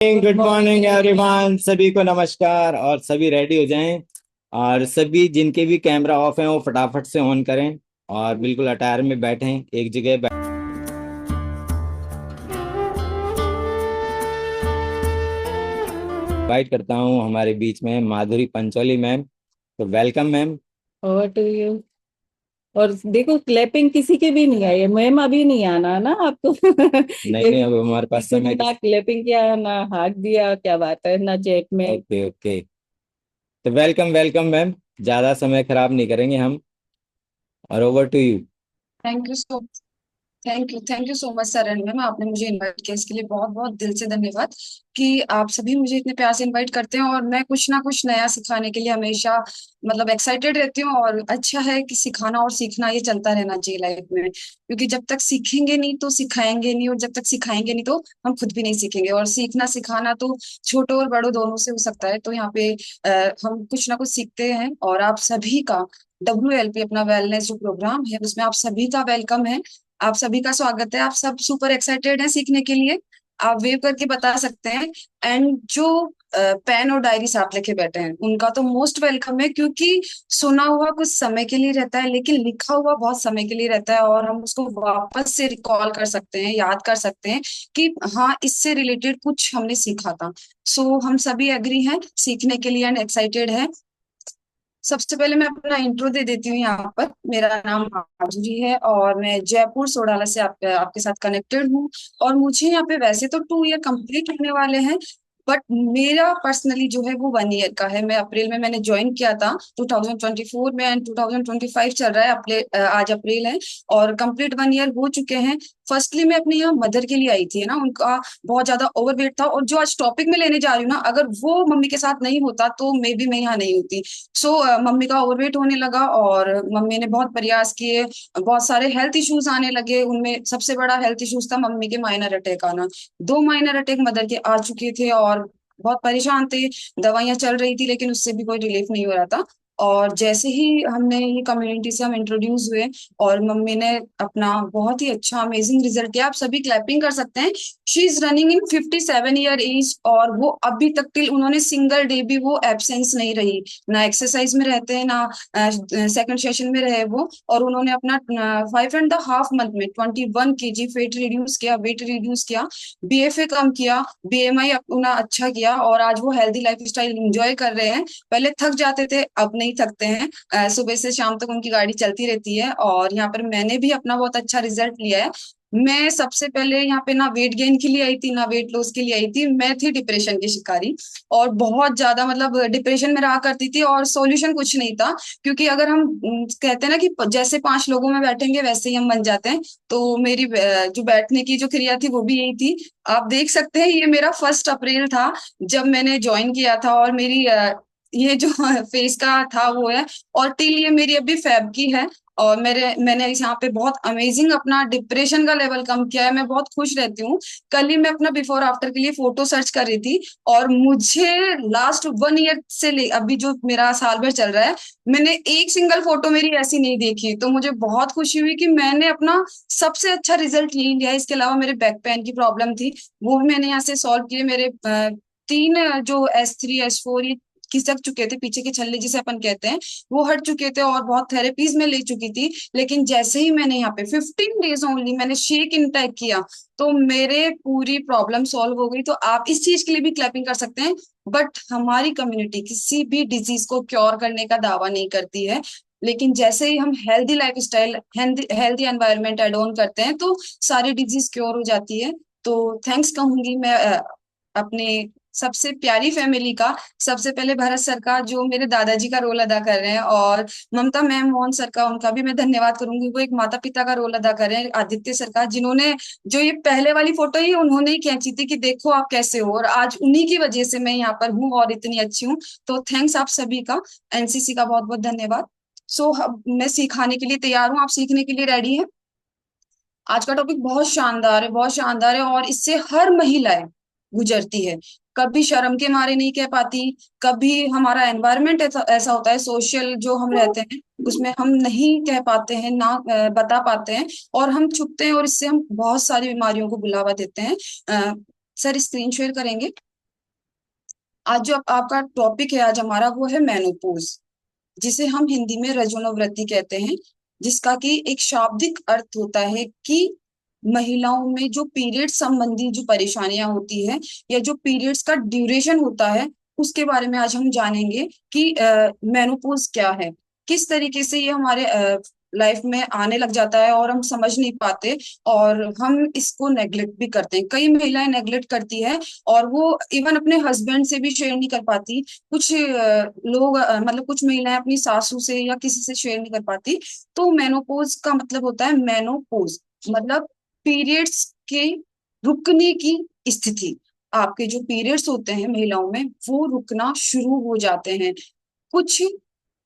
Good morning everyone, सभी को नमस्कार। और सभी रेडी हो जाएं। और सभी जिनके भी कैमरा ऑफ हैं वो फटाफट से ऑन करें और बिल्कुल अटायर में बैठें, एक जगह इनवाइट करता हूं हमारे बीच में माधुरी पंचोली मैम। तो वेलकम मैम। और टू यू। और देखो, क्लैपिंग किसी के भी नहीं आई है मैम, अभी नहीं आना ना आपको। नहीं नहीं, क्योंकि अब हमारे पास किसी ने समय ना क्लैपिंग किया ना हाथ दिया, क्या बात है, ना चैट में। Okay okay. तो वेलकम वेलकम मैम। ज़्यादा समय खराब नहीं करेंगे हम, और over to you. Thank you so thank you so much sir and ma'am, आपने मुझे इनवाइट किया, इसके लिए बहुत बहुत दिल से धन्यवाद कि आप सभी मुझे इतने प्यार से इनवाइट करते हैं। और मैं कुछ ना कुछ नया सिखाने के लिए हमेशा मतलब एक्साइटेड रहती हूँ। और अच्छा है कि सिखाना और सीखना ये चलता रहना चाहिए लाइफ में, क्योंकि जब तक सीखेंगे नहीं तो सिखाएंगे नहीं, और जब तक सिखाएंगे नहीं तो हम खुद भी नहीं सीखेंगे। और सीखना सिखाना तो छोटों और बड़ों दोनों से हो सकता है। तो यहाँ पे हम कुछ ना कुछ सीखते हैं। और आप सभी का WLP अपना वेलनेस जो प्रोग्राम है उसमें आप सभी का वेलकम है, आप सभी का स्वागत है। आप सब सुपर एक्साइटेड हैं सीखने के लिए, आप वेव करके बता सकते हैं। एंड जो पेन और डायरी साथ लेके बैठे हैं उनका तो मोस्ट वेलकम है, क्योंकि सुना हुआ कुछ समय के लिए रहता है लेकिन लिखा हुआ बहुत समय के लिए रहता है, और हम उसको वापस से रिकॉल कर सकते हैं, याद कर सकते हैं कि हाँ इससे रिलेटेड कुछ हमने सीखा था। सो हम सभी एग्री हैं सीखने के लिए एंड एक्साइटेड है। सबसे पहले मैं अपना इंट्रो दे देती हूँ। यहाँ पर मेरा नाम माधुरी है और मैं जयपुर सोडाला से आपके साथ कनेक्टेड हूँ। और मुझे यहाँ पे वैसे तो 2 ईयर कंप्लीट होने वाले हैं, बट मेरा पर्सनली जो है वो 1 ईयर का है। मैं अप्रैल में मैंने ज्वाइन किया था 2024 में, एंड 2025 चल रहा है। आज अप्रैल है और कंप्लीट 1 ईयर हो चुके हैं। फर्स्टली मैं अपने यहाँ मदर के लिए आई थी ना, उनका बहुत ज्यादा ओवरवेट था। और जो आज टॉपिक में लेने जा रही हूँ ना, अगर वो मम्मी के साथ नहीं होता तो मे बी मैं यहाँ नहीं होती। सो मम्मी का ओवरवेट होने लगा और मम्मी ने बहुत प्रयास किए, बहुत सारे हेल्थ इश्यूज आने लगे। उनमें सबसे बड़ा हेल्थ इश्यूज था मम्मी के माइनर अटैक आना। 2 माइनर अटैक मदर के आ चुके थे और बहुत परेशान थे। दवाइयां चल रही थी लेकिन उससे भी कोई रिलीफ नहीं हो रहा था। और जैसे ही हमने ये कम्युनिटी से हम इंट्रोड्यूस हुए और मम्मी ने अपना बहुत ही अच्छा अमेजिंग रिजल्ट किया, आप सभी क्लैपिंग कर सकते हैं। She is running in 57 year age, और वो अभी तक टिल उन्होंने सिंगल डे भी वो एब्सेंस नहीं रही, ना एक्सरसाइज में रहते हैं ना सेकंड सेशन में रहे वो। और उन्होंने अपना 5.5 मंथ में 21 kg वेट रिड्यूस किया, BFA कम किया, BMI अपना अच्छा किया, और आज वो हेल्दी लाइफ स्टाइल इंजॉय कर रहे हैं। पहले थक जाते थे, अब नहीं थकते हैं। सुबह से शाम तक उनकी गाड़ी चलती रहती है। और यहाँ पर मैंने भी अपना बहुत अच्छा रिजल्ट लिया है। मैं सबसे पहले यहाँ पे ना वेट गेन के लिए आई थी ना वेट लॉस के लिए आई थी, मैं थी डिप्रेशन की शिकारी। और बहुत ज्यादा मतलब डिप्रेशन में रहा करती थी और सॉल्यूशन कुछ नहीं था। क्योंकि अगर हम कहते हैं ना कि जैसे 5 लोगों में बैठेंगे वैसे ही हम बन जाते हैं, तो मेरी जो बैठने की जो क्रिया थी वो भी यही थी। आप देख सकते हैं ये मेरा 1 अप्रैल था जब मैंने ज्वाइन किया था, और मेरी ये जो फेस का था वो है। और टिल ये मेरी अभी फैब की है। और मैंने इस यहाँ पे बहुत अमेजिंग अपना डिप्रेशन का लेवल कम किया है, मैं बहुत खुश रहती हूँ। कल ही मैं अपना बिफोर आफ्टर के लिए फोटो सर्च कर रही थी, और मुझे लास्ट 1 ईयर से ले अभी जो मेरा साल भर चल रहा है, मैंने एक सिंगल फोटो मेरी ऐसी नहीं देखी। तो मुझे बहुत खुशी हुई कि मैंने अपना सबसे अच्छा रिजल्ट ले लिया है। इसके अलावा मेरे बैक पेन की प्रॉब्लम थी, वो भी मैंने यहाँ से सॉल्व किए। मेरे 3 जो S3 S4 ये खिसक चुके थे, पीछे के छल्ले जिसे अपन कहते हैं, वो हट चुके थे और बहुत थेरेपीज में ले चुकी थी। लेकिन जैसे ही मैंने यहाँ पे 15 डेज ओनली मैंने शेक इनटेक किया, तो मेरे पूरी प्रॉब्लम सॉल्व हो गई। तो आप इस चीज के लिए भी क्लैपिंग कर सकते हैं। बट हमारी कम्युनिटी किसी भी डिजीज को क्योर करने का दावा नहीं करती है, लेकिन जैसे ही हम healthy lifestyle, healthy environment add on करते हैं तो सारी डिजीज क्योर हो जाती है। तो थैंक्स कहूंगी मैं अपने सबसे प्यारी फैमिली का। सबसे पहले भरत सर का, जो मेरे दादाजी का रोल अदा कर रहे हैं, और ममता मैम, मोहन सर का, उनका भी मैं धन्यवाद करूंगी, वो एक माता पिता का रोल अदा कर रहे हैं। आदित्य सर का, जिन्होंने जो ये पहले वाली फोटो ही उन्होंने ही खींची थी कि देखो आप कैसे हो, और आज उन्हीं की वजह से मैं यहाँ पर हूँ और इतनी अच्छी हूँ। तो थैंक्स आप सभी का, NCC का बहुत बहुत धन्यवाद। सो मैं सिखाने के लिए तैयार हूँ, आप सीखने के लिए रेडी हैं। आज का टॉपिक बहुत शानदार है, बहुत शानदार है, और इससे हर महिलाएं गुजरती है। कभी शर्म के मारे नहीं कह पाती, कभी हमारा एनवायरनमेंट ऐसा ऐसा होता है, सोशल जो हम रहते हैं उसमें हम नहीं कह पाते हैं, ना बता पाते हैं, और हम छुपते हैं, और इससे हम बहुत सारी बीमारियों को बुलावा देते हैं। सर स्क्रीन शेयर करेंगे। आज जो आपका टॉपिक है आज हमारा वो है मेनोपॉज, जिसे हम हिंदी में रजोनवृत्ति कहते हैं, जिसका कि एक शाब्दिक अर्थ होता है कि महिलाओं में जो पीरियड संबंधी जो परेशानियां होती है या जो पीरियड्स का ड्यूरेशन होता है, उसके बारे में आज हम जानेंगे कि मेनोपॉज क्या है, किस तरीके से ये हमारे लाइफ में आने लग जाता है और हम समझ नहीं पाते और हम इसको नेग्लेक्ट भी करते हैं। कई महिलाएं नेग्लेक्ट करती है और वो इवन अपने हस्बैंड से भी शेयर नहीं कर पाती। कुछ लोग मतलब कुछ महिलाएं अपनी सासू से या किसी से शेयर नहीं कर पाती। तो मेनोपॉज का मतलब होता है, मेनोपॉज मतलब पीरियड्स के रुकने की स्थिति। आपके जो पीरियड्स होते हैं महिलाओं में वो रुकना शुरू हो जाते हैं। कुछ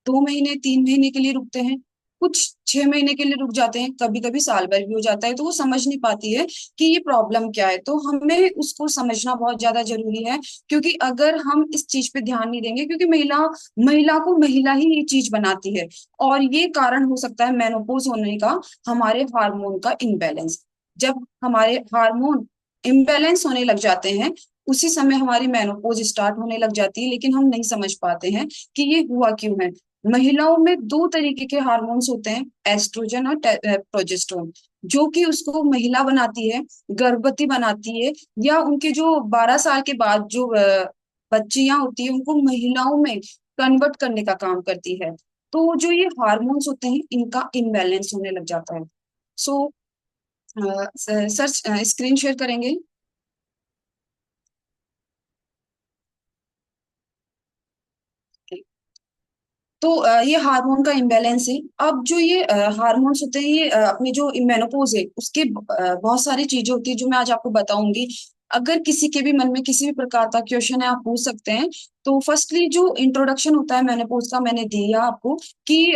2 महीने 3 महीने के लिए रुकते हैं, कुछ 6 महीने के लिए रुक जाते हैं, कभी कभी साल भर भी हो जाता है। तो वो समझ नहीं पाती है कि ये प्रॉब्लम क्या है। तो हमें उसको समझना बहुत ज्यादा जरूरी है, क्योंकि अगर हम इस चीज पे ध्यान नहीं देंगे, क्योंकि महिला महिला को महिला ही ये चीज बनाती है और ये कारण हो सकता है मेनोपॉज होने का, हमारे हार्मोन का इम्बैलेंस। जब हमारे हार्मोन इम्बैलेंस होने लग जाते हैं, उसी समय हमारी मेनोपॉज स्टार्ट होने लग जाती है, लेकिन हम नहीं समझ पाते हैं कि ये हुआ क्यों है। महिलाओं में 2 तरीके के हार्मोन्स होते हैं, एस्ट्रोजन और प्रोजेस्टेरोन, जो कि उसको महिला बनाती है, गर्भवती बनाती है, या उनके जो 12 साल के बाद जो बच्चियां होती है उनको महिलाओं में कन्वर्ट करने का काम करती है। तो जो ये हार्मोन्स होते हैं इनका इम्बैलेंस होने लग जाता है। सो सर स्क्रीन शेयर करेंगे। तो ये हार्मोन का इम्बैलेंस है। अब जो ये हार्मोन्स होते हैं, ये अपनी जो मेनोपॉज है उसके बहुत सारी चीजें होती है जो मैं आज आपको बताऊंगी। अगर किसी के भी मन में किसी भी प्रकार का क्वेश्चन है, आप पूछ सकते हैं। तो फर्स्टली जो इंट्रोडक्शन होता है मेनोपॉज का, मैंने दिया आपको कि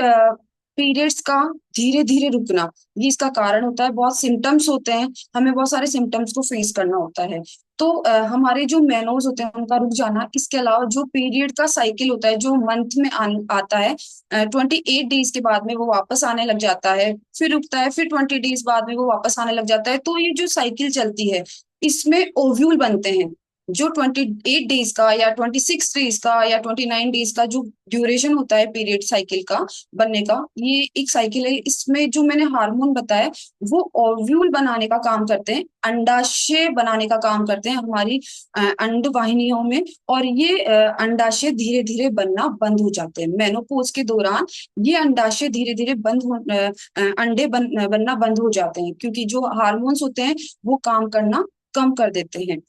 पीरियड्स का धीरे धीरे रुकना, ये इसका कारण होता है। बहुत सिम्टम्स होते हैं, हमें बहुत सारे सिम्टम्स को फेस करना होता है। तो हमारे जो मेनोज होते हैं उनका रुक जाना, इसके अलावा जो पीरियड का साइकिल होता है जो मंथ में आता है, 28 डेज के बाद में वो वापस आने लग जाता है, फिर रुकता है, फिर 20 डेज बाद में वो वापस आने लग जाता है। तो ये जो साइकिल चलती है, इसमें ओव्यूल बनते हैं। जो 28 डेज का या 26 डेज का या 29 डेज का जो ड्यूरेशन होता है पीरियड साइकिल का बनने का, ये एक साइकिल है। इसमें जो मैंने हार्मोन बताया वो ओव्यूल बनाने का काम करते हैं, अंडाशय बनाने का काम करते हैं हमारी अंड वाहिनियों में। और ये अंडाशय धीरे धीरे बनना बंद हो जाते हैं मेनोपॉज के दौरान। ये अंडाशय धीरे धीरे अंडे बनना बंद हो जाते हैं, क्योंकि जो हार्मोन्स होते हैं वो काम करना कम कर देते हैं।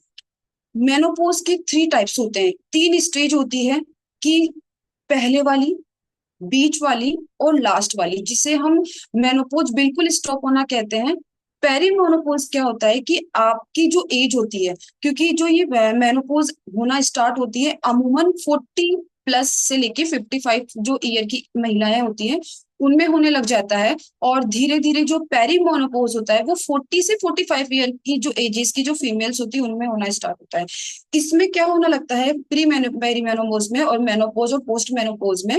मेनोपॉज के 3 टाइप्स होते हैं, 3 स्टेज होती है, कि पहले वाली, बीच वाली और लास्ट वाली, जिसे हम मेनोपॉज बिल्कुल स्टॉप होना कहते हैं। पेरीमेनोपॉज क्या होता है कि आपकी जो एज होती है, क्योंकि जो ये मेनोपॉज होना स्टार्ट होती है अमूमन 40+ से लेके 55 जो ईयर की महिलाएं होती हैं उनमें होने लग जाता है। और धीरे धीरे जो पेरीमेनोपॉज होता है वो 40 से 45 ईयर की जो एजेस की जो फीमेल्स होती है उनमें होना स्टार्ट होता है। इसमें क्या होना लगता है पेरीमेनोपॉज में और मेनोपॉज और पोस्ट मेनोपॉज में।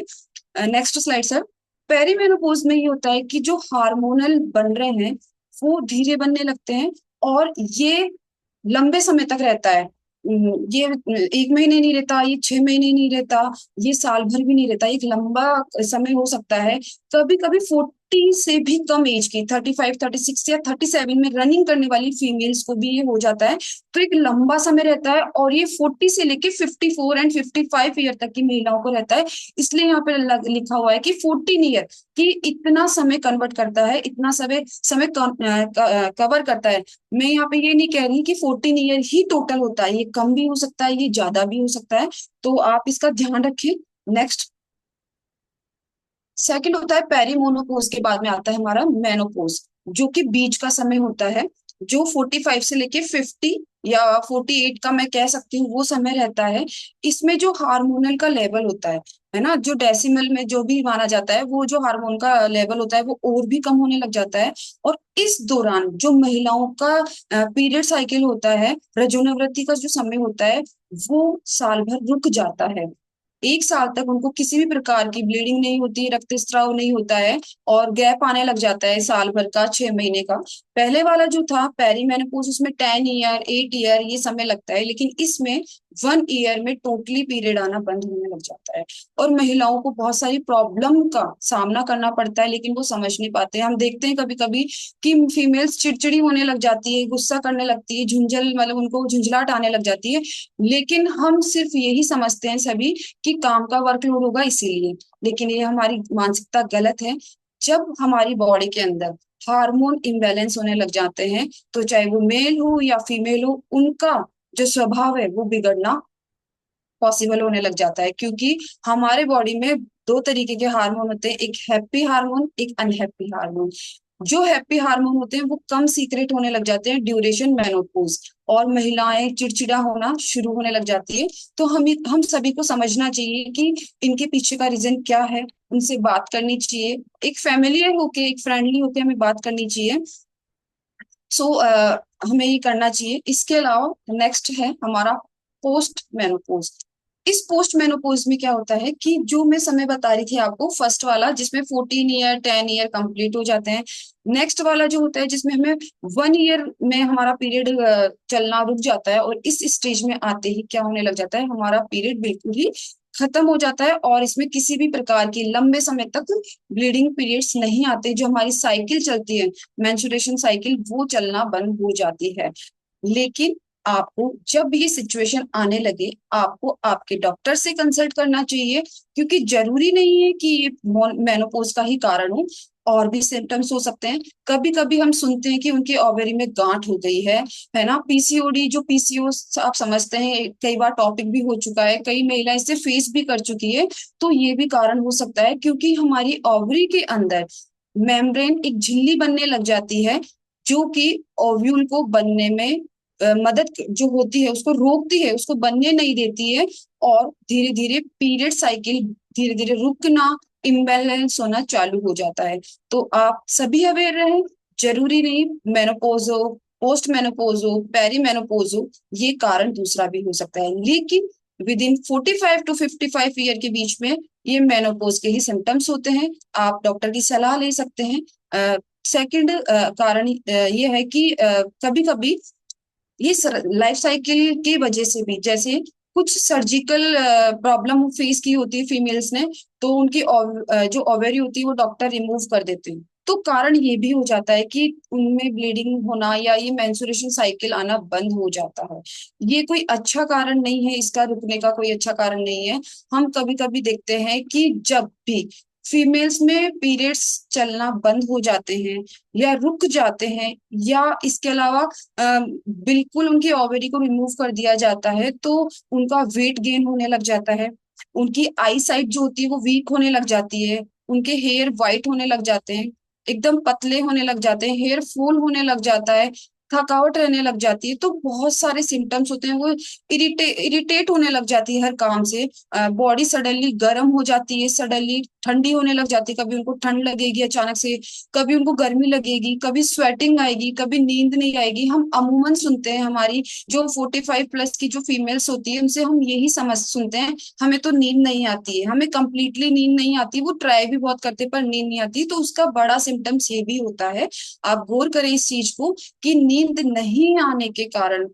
Next slide sir. पेरीमेनोपॉज में ये होता है कि जो हार्मोनल बन रहे हैं वो धीरे बनने लगते हैं, और ये लंबे समय तक रहता है। ये 1 महीने नहीं रहता, ये 6 महीने नहीं रहता, ये साल भर भी नहीं रहता, एक लंबा समय हो सकता है। कभी कभी 40 से भी कम एज की 35 36 या 37 में रनिंग करने वाली फीमेल्स को भी ये हो जाता है। तो एक लंबा समय रहता है, और ये 40 से लेके 54 एंड 55 ईयर तक की महिलाओं को रहता है। इसलिए यहाँ पे लिखा हुआ है कि 14 ईयर, कि इतना समय कन्वर्ट करता है, इतना समय कवर करता है। मैं यहाँ पे ये नहीं कह रही कि 14 ईयर ही टोटल होता है, ये कम भी हो सकता है, ये ज्यादा भी हो सकता है। तो आप इसका ध्यान रखें। नेक्स्ट सेकंड होता है पेरीमोनोपोज, के बाद में आता है हमारा मेनोपोज, जो कि बीच का समय होता है, जो 45 से लेके 50 या 48 का मैं कह सकती हूँ वो समय रहता है। इसमें जो हार्मोनल का लेवल होता है ना, जो डेसिमल में जो भी माना जाता है, वो जो हार्मोन का लेवल होता है वो और भी कम होने लग जाता है। और इस दौरान जो महिलाओं का पीरियड साइकिल होता है, रजोनिवृत्ति का जो समय होता है, वो साल भर रुक जाता है। 1 साल तक उनको किसी भी प्रकार की ब्लीडिंग नहीं होती, रक्तस्राव नहीं होता है, और गैप आने लग जाता है साल भर का, 6 महीने का। पहले वाला जो था पेरीमेनोपॉज, उसमें 10 ईयर 8 ईयर ये समय लगता है, लेकिन इसमें 1 ईयर में टोटली पीरियड आना बंद होने लग जाता है। और महिलाओं को बहुत सारी प्रॉब्लम का सामना करना पड़ता है, लेकिन वो समझ नहीं पाते हैं। हम देखते हैं कभी कभी कि फीमेल्स चिड़चिड़ी होने लग जाती है, गुस्सा करने लगती है, झुंझल मतलब उनको झुंझलाहट आने लग जाती है, लेकिन हम सिर्फ यही समझते हैं सभी कि काम का वर्कलोड होगा इसीलिए, लेकिन ये हमारी मानसिकता गलत है। जब हमारी बॉडी के अंदर हार्मोन इम्बैलेंस होने लग जाते हैं, तो चाहे वो मेल हो या फीमेल हो, उनका जो स्वभाव है वो बिगड़ना पॉसिबल होने लग जाता है। क्योंकि हमारे बॉडी में दो तरीके के हार्मोन होते हैं, एक हैप्पी हार्मोन, एक अनहैप्पी हार्मोन। जो हैप्पी हार्मोन होते हैं वो कम सीक्रेट होने लग जाते हैं ड्यूरेशन मेनोपॉज, और महिलाएं चिड़चिड़ा होना शुरू होने लग जाती है। तो हम सभी को समझना चाहिए कि इनके पीछे का रीजन क्या है, उनसे बात करनी चाहिए, एक फैमिलियर होके, एक फ्रेंडली होके हमें बात करनी चाहिए। सो हमें ये करना चाहिए। इसके अलावा नेक्स्ट है हमारा पोस्ट मेनोपॉज। इस पोस्ट मेनोपॉज में क्या होता है कि जो मैं समय बता रही थी आपको, फर्स्ट वाला जिसमें 14 ईयर 10 ईयर कंप्लीट हो जाते हैं, नेक्स्ट वाला जो होता है जिसमें हमें 1 ईयर में हमारा पीरियड चलना रुक जाता है, और इस स्टेज में आते ही क्या होने लग जाता है, हमारा पीरियड बिल्कुल ही खत्म हो जाता है, और इसमें किसी भी प्रकार की लंबे समय तक ब्लीडिंग पीरियड्स नहीं आते। जो हमारी साइकिल चलती है, मेंस्ट्रुएशन साइकिल, वो चलना बंद हो जाती है। लेकिन आपको जब ये सिचुएशन आने लगे, आपको आपके डॉक्टर से कंसल्ट करना चाहिए, क्योंकि जरूरी नहीं है कि ये मेनोपॉज का ही कारण हो, और भी सिम्टम्स हो सकते हैं। कभी कभी हम सुनते हैं कि उनके ओवरी में गांठ हो गई है ना, पीसीओडी। जो पीसीओएस आप समझते हैं, कई बार टॉपिक भी हो चुका है, कई महिलाएं इससे फेस भी कर चुकी है। तो ये भी कारण हो सकता है, क्योंकि हमारी ओवरी के अंदर मेम्ब्रेन एक झिल्ली बनने लग जाती है, जो कि ओव्यूल को बनने में मदद जो होती है उसको रोकती है, उसको बनने नहीं देती है, और धीरे धीरे पीरियड साइकिल धीरे धीरे रुकना, इम्बैलेंस होना चालू हो जाता है। तो आप सभी अवेयर रहें। जरूरी नहीं मेनोपॉज हो, पोस्ट मेनोपॉज हो, पेरी मेनोपॉज हो, ये कारण दूसरा भी हो सकता है, लेकिन विद इन 45 to 55 ईयर के बीच में ये मेनोपॉज के ही सिम्टम्स होते हैं। आप डॉक्टर की सलाह ले सकते हैं। सेकंड कारण ये है कि कभी कभी ये लाइफ साइकिल की वजह से भी, जैसे कुछ सर्जिकल प्रॉब्लम फेस की होती है फीमेल्स ने, तो उनकी जो ओवेरी होती है वो डॉक्टर रिमूव कर देते हैं। तो कारण ये भी हो जाता है कि उनमें ब्लीडिंग होना या ये मेंस्ट्रुएशन साइकिल आना बंद हो जाता है। ये कोई अच्छा कारण नहीं है, इसका रुकने का कोई अच्छा कारण नहीं है। हम कभी कभी देखते हैं कि जब भी फीमेल्स में पीरियड्स चलना बंद हो जाते हैं या रुक जाते हैं, या इसके अलावा बिल्कुल उनकी ओवरी को रिमूव कर दिया जाता है, तो उनका वेट गेन होने लग जाता है, उनकी आई साइट जो होती है वो वीक होने लग जाती है, उनके हेयर वाइट होने लग जाते हैं, एकदम पतले होने लग जाते हैं, हेयर फॉल होने लग जाता है, थकावट रहने लग जाती है। तो बहुत सारे सिम्टम्स होते हैं, वो इरिटेट होने लग जाती है हर काम से, बॉडी सडनली गर्म हो जाती है, सडनली ठंडी होने लग जाती है, कभी उनको ठंड लगेगी अचानक से, कभी उनको गर्मी लगेगी, कभी स्वेटिंग आएगी, कभी नींद नहीं आएगी। हम अमूमन सुनते हैं, हमारी जो 45+ की जो फीमेल्स होती है उनसे हम यही समझ सुनते हैं, हमें तो नींद नहीं आती है, हमें कंप्लीटली नींद नहीं आती। वो ट्राई भी बहुत करते पर नींद नहीं आती। तो उसका बड़ा सिम्टम्स ये भी होता है, आप गौर करें इस चीज को, कि नींद नहीं आने के कारण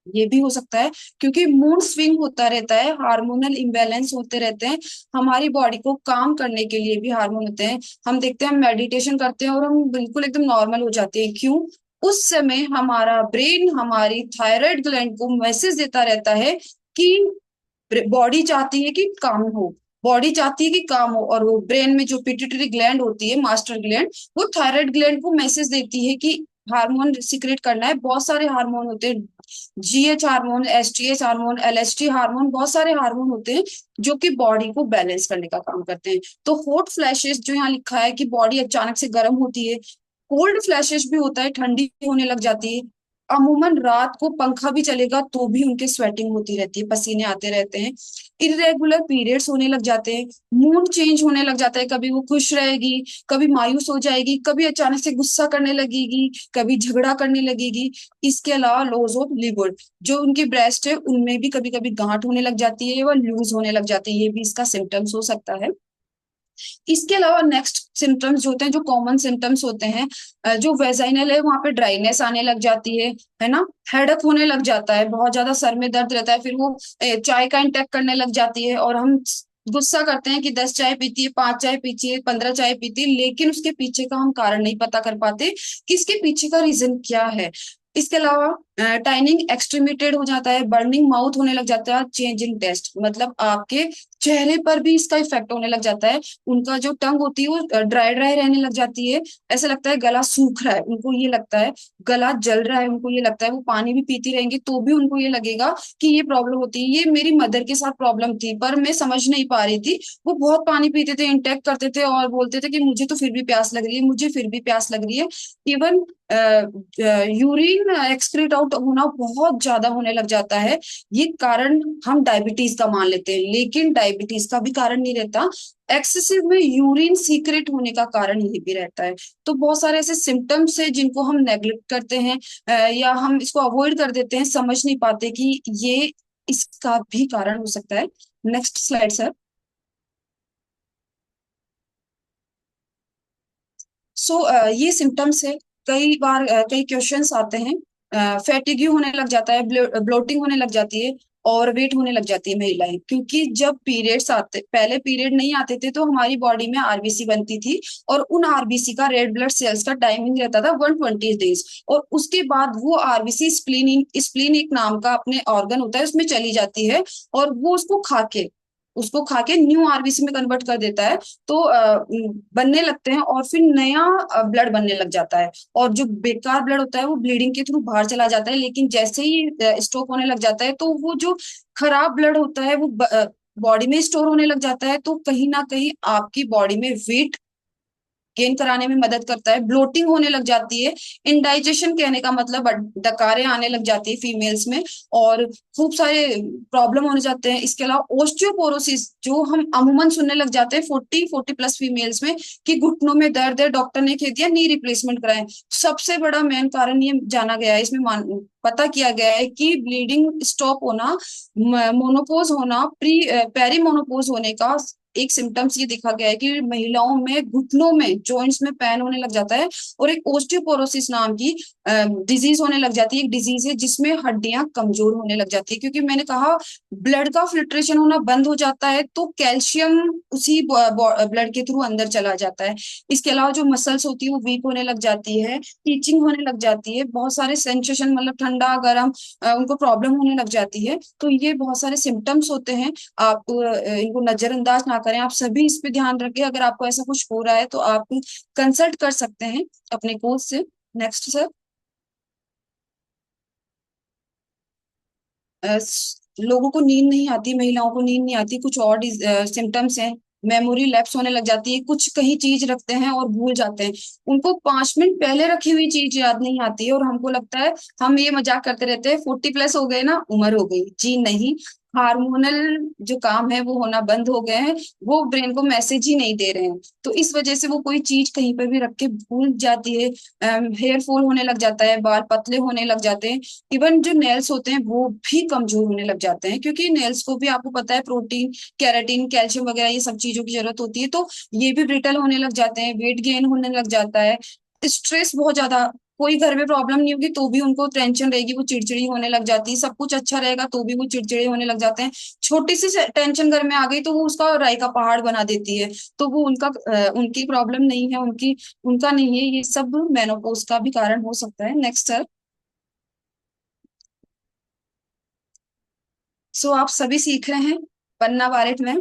ये भी हो सकता है, क्योंकि मूड स्विंग होता रहता है, हार्मोनल इम्बैलेंस होते रहते हैं। हमारी बॉडी को काम करने के लिए भी हार्मोन होते हैं। हम देखते हैं, हम मेडिटेशन करते हैं और हम बिल्कुल एकदम नॉर्मल हो जाते हैं। क्यों? उस समय हमारा ब्रेन हमारी थायराइड ग्लैंड को मैसेज देता रहता है कि बॉडी चाहती है कि काम हो, बॉडी चाहती है कि काम हो, और वो ब्रेन में जो पिट्यूटरी ग्लैंड होती है, मास्टर ग्लैंड, वो थायराइड ग्लैंड को मैसेज देती है कि हार्मोन सिक्रेट करना है। बहुत सारे हार्मोन होते हैं, GH hormone, STH hormone, LST hormone, बहुत सारे हार्मोन होते हैं जो कि बॉडी को बैलेंस करने का काम करते हैं। तो हॉट फ्लैशेस जो यहाँ लिखा है कि बॉडी अचानक से गर्म होती है, कोल्ड फ्लैशेस भी होता है, ठंडी होने लग जाती है। अमूमन रात को पंखा भी चलेगा तो भी उनके स्वेटिंग होती रहती है, पसीने आते रहते हैं, इरेगुलर पीरियड्स होने लग जाते हैं, मूड चेंज होने लग जाता है, कभी वो खुश रहेगी, कभी मायूस हो जाएगी, कभी अचानक से गुस्सा करने लगेगी, कभी झगड़ा करने लगेगी। इसके अलावा लॉस ऑफ लिवर, जो उनकी ब्रेस्ट है उनमें भी कभी कभी गांठ होने लग जाती है, वह लूज होने लग जाती है, ये भी इसका सिम्टम्स हो सकता है। इसके अलावा नेक्स्ट सिम्टम्स जो होते हैं, जो कॉमन सिम्टम्स होते हैं, जो वेजाइनल है वहां पे ड्राइनेस आने लग जाती है ना, हेडेक होने लग जाता है, बहुत ज्यादा सर में दर्द रहता है, फिर वो चाय का इंटेक करने लग जाती है, और हम गुस्सा करते हैं कि 10 चाय पीती है, 5 चाय पीती है, 15 चाय पीती है, लेकिन उसके पीछे का हम कारण नहीं पता कर पाते कि इसके पीछे का रीजन क्या है। इसके अलावा टाइनिंग एक्सट्रीमेटेड हो जाता है, बर्निंग माउथ होने लग जाता है, चेंज इन टेस्ट, मतलब आपके चेहरे पर भी इसका इफेक्ट होने लग जाता है। उनका जो टंग होती है वो ड्राई ड्राई रहने लग जाती है, ऐसा लगता है गला सूख रहा है, उनको ये लगता है गला जल रहा है, उनको ये लगता है, वो पानी भी पीती रहेंगी तो भी उनको ये लगेगा कि ये प्रॉब्लम होती है। ये मेरी मदर के साथ प्रॉब्लम थी, पर मैं समझ नहीं पा रही थी। वो बहुत पानी पीते थे, इंटेक करते थे, और बोलते थे कि मुझे तो फिर भी प्यास लग रही है, मुझे फिर भी प्यास लग रही है। इवन यूरिन एक्सक्रीट आउट होना बहुत ज्यादा होने लग जाता है। ये कारण हम डायबिटीज का मान लेते हैं, लेकिन डायबिटीज का भी कारण नहीं रहता, एक्सेसिव में यूरिन सीक्रेट होने का कारण ये भी रहता है। तो बहुत सारे ऐसे सिम्टम्स है जिनको हम नेग्लेक्ट करते हैं, या हम इसको अवॉइड कर देते हैं, समझ नहीं पाते कि ये इसका भी कारण हो सकता है। Next slide sir. सो ये सिम्टम्स है। कई बार कई क्वेश्चंस आते हैं, फैटिग्यू होने लग जाता है, ब्लोटिंग होने लग जाती है, और वेट होने लग जाती है महिलाएं, क्योंकि जब पीरियड्स आते, पहले पीरियड नहीं आते थे तो हमारी बॉडी में आरबीसी बनती थी, और उन आरबीसी का रेड ब्लड सेल्स का टाइमिंग रहता था 120 डेज, और उसके बाद वो आरबीसी स्प्लीन एक नाम का अपने ऑर्गन होता है उसमें चली जाती है, और वो उसको खा के न्यू आरबीसी में कन्वर्ट कर देता है, तो बनने लगते हैं, और फिर नया ब्लड बनने लग जाता है, और जो बेकार ब्लड होता है वो ब्लीडिंग के थ्रू बाहर चला जाता है। लेकिन जैसे ही स्टॉप होने लग जाता है, तो वो जो खराब ब्लड होता है वो बॉडी में स्टोर होने लग जाता है, तो कहीं ना कहीं आपकी बॉडी में वेट गेन कराने में मदद करता है, ब्लोटिंग होने लग जाती है, इंडाइजेशन कहने का मतलब डकारें आने लग जाती है फीमेल्स में, और खूब सारे प्रॉब्लम होने जाते हैं। इसके अलावा ओस्टियोपोरोसिस जो हम अमूमन सुनने लग जाते हैं 40 प्लस फीमेल्स में, कि घुटनों में दर्द है, डॉक्टर ने कह दिया नी रिप्लेसमेंट कराएं। सबसे बड़ा मेन कारण ये जाना गया है, इसमें पता किया गया है कि ब्लीडिंग स्टॉप होना, मोनोपोज होना, पेरी मोनोपोज होने का एक सिम्टम्स ये देखा गया है कि महिलाओं में घुटनों में जॉइंट्स में पेन होने लग जाता है, और एक ओस्टियोपोरोसिस नाम की डिजीज होने लग जाती है। एक डिजीज है जिसमें हड्डियां कमजोर होने लग जाती है, क्योंकि मैंने कहा ब्लड का फिल्ट्रेशन होना बंद हो जाता है, तो कैल्शियम उसी ब्लड के थ्रू अंदर चला जाता है। इसके अलावा जो मसल्स होती है वो वीक होने लग जाती है, टीचिंग होने लग जाती है, बहुत सारे सेंसेशन मतलब ठंडा गर्म उनको प्रॉब्लम होने लग जाती है। तो ये बहुत सारे सिम्टम्स होते हैं, आप इनको नजरअंदाज ना करें, आप सभी इस पे ध्यान रखें। अगर आपको ऐसा कुछ हो रहा है तो आप कंसल्ट कर सकते हैं अपने कोच से। Next sir. लोगों को नींद नहीं आती, महिलाओं को नींद नहीं आती, कुछ और सिम्टम्स हैं। मेमोरी लैप्स होने लग जाती है, कुछ कहीं चीज रखते हैं और भूल जाते हैं, उनको 5 मिनट पहले रखी हुई चीज याद नहीं आती है, और हमको लगता है, हम ये मजाक करते रहते हैं 40 प्लस हो गए ना, उम्र हो गई। जी नहीं, हार्मोनल जो काम है वो होना बंद हो गए हैं, वो ब्रेन को मैसेज ही नहीं दे रहे हैं, तो इस वजह से वो कोई चीज कहीं पर भी रख के भूल जाती है। हेयर फॉल होने लग जाता है, बाल पतले होने लग जाते हैं, इवन जो नेल्स होते हैं वो भी कमजोर होने लग जाते हैं, क्योंकि नेल्स को भी आपको पता है प्रोटीन, केराटिन, कैल्शियम वगैरह ये सब चीजों की जरूरत होती है, तो ये भी ब्रिटल होने लग जाते हैं, वेट गेन होने लग जाता है। स्ट्रेस बहुत ज्यादा, कोई घर में प्रॉब्लम नहीं होगी तो भी उनको टेंशन रहेगी, वो चिड़चिड़ी होने लग जाती है, सब कुछ अच्छा रहेगा तो भी वो चिड़चिड़े होने लग जाते हैं। छोटी सी टेंशन घर में आ गई तो वो उसका राय का पहाड़ बना देती है, तो वो उनकी प्रॉब्लम नहीं है, उनका नहीं है, ये सब मेनोपॉज का भी कारण हो सकता है। Next sir. सो आप सभी सीख रहे हैं पन्ना वालेट में।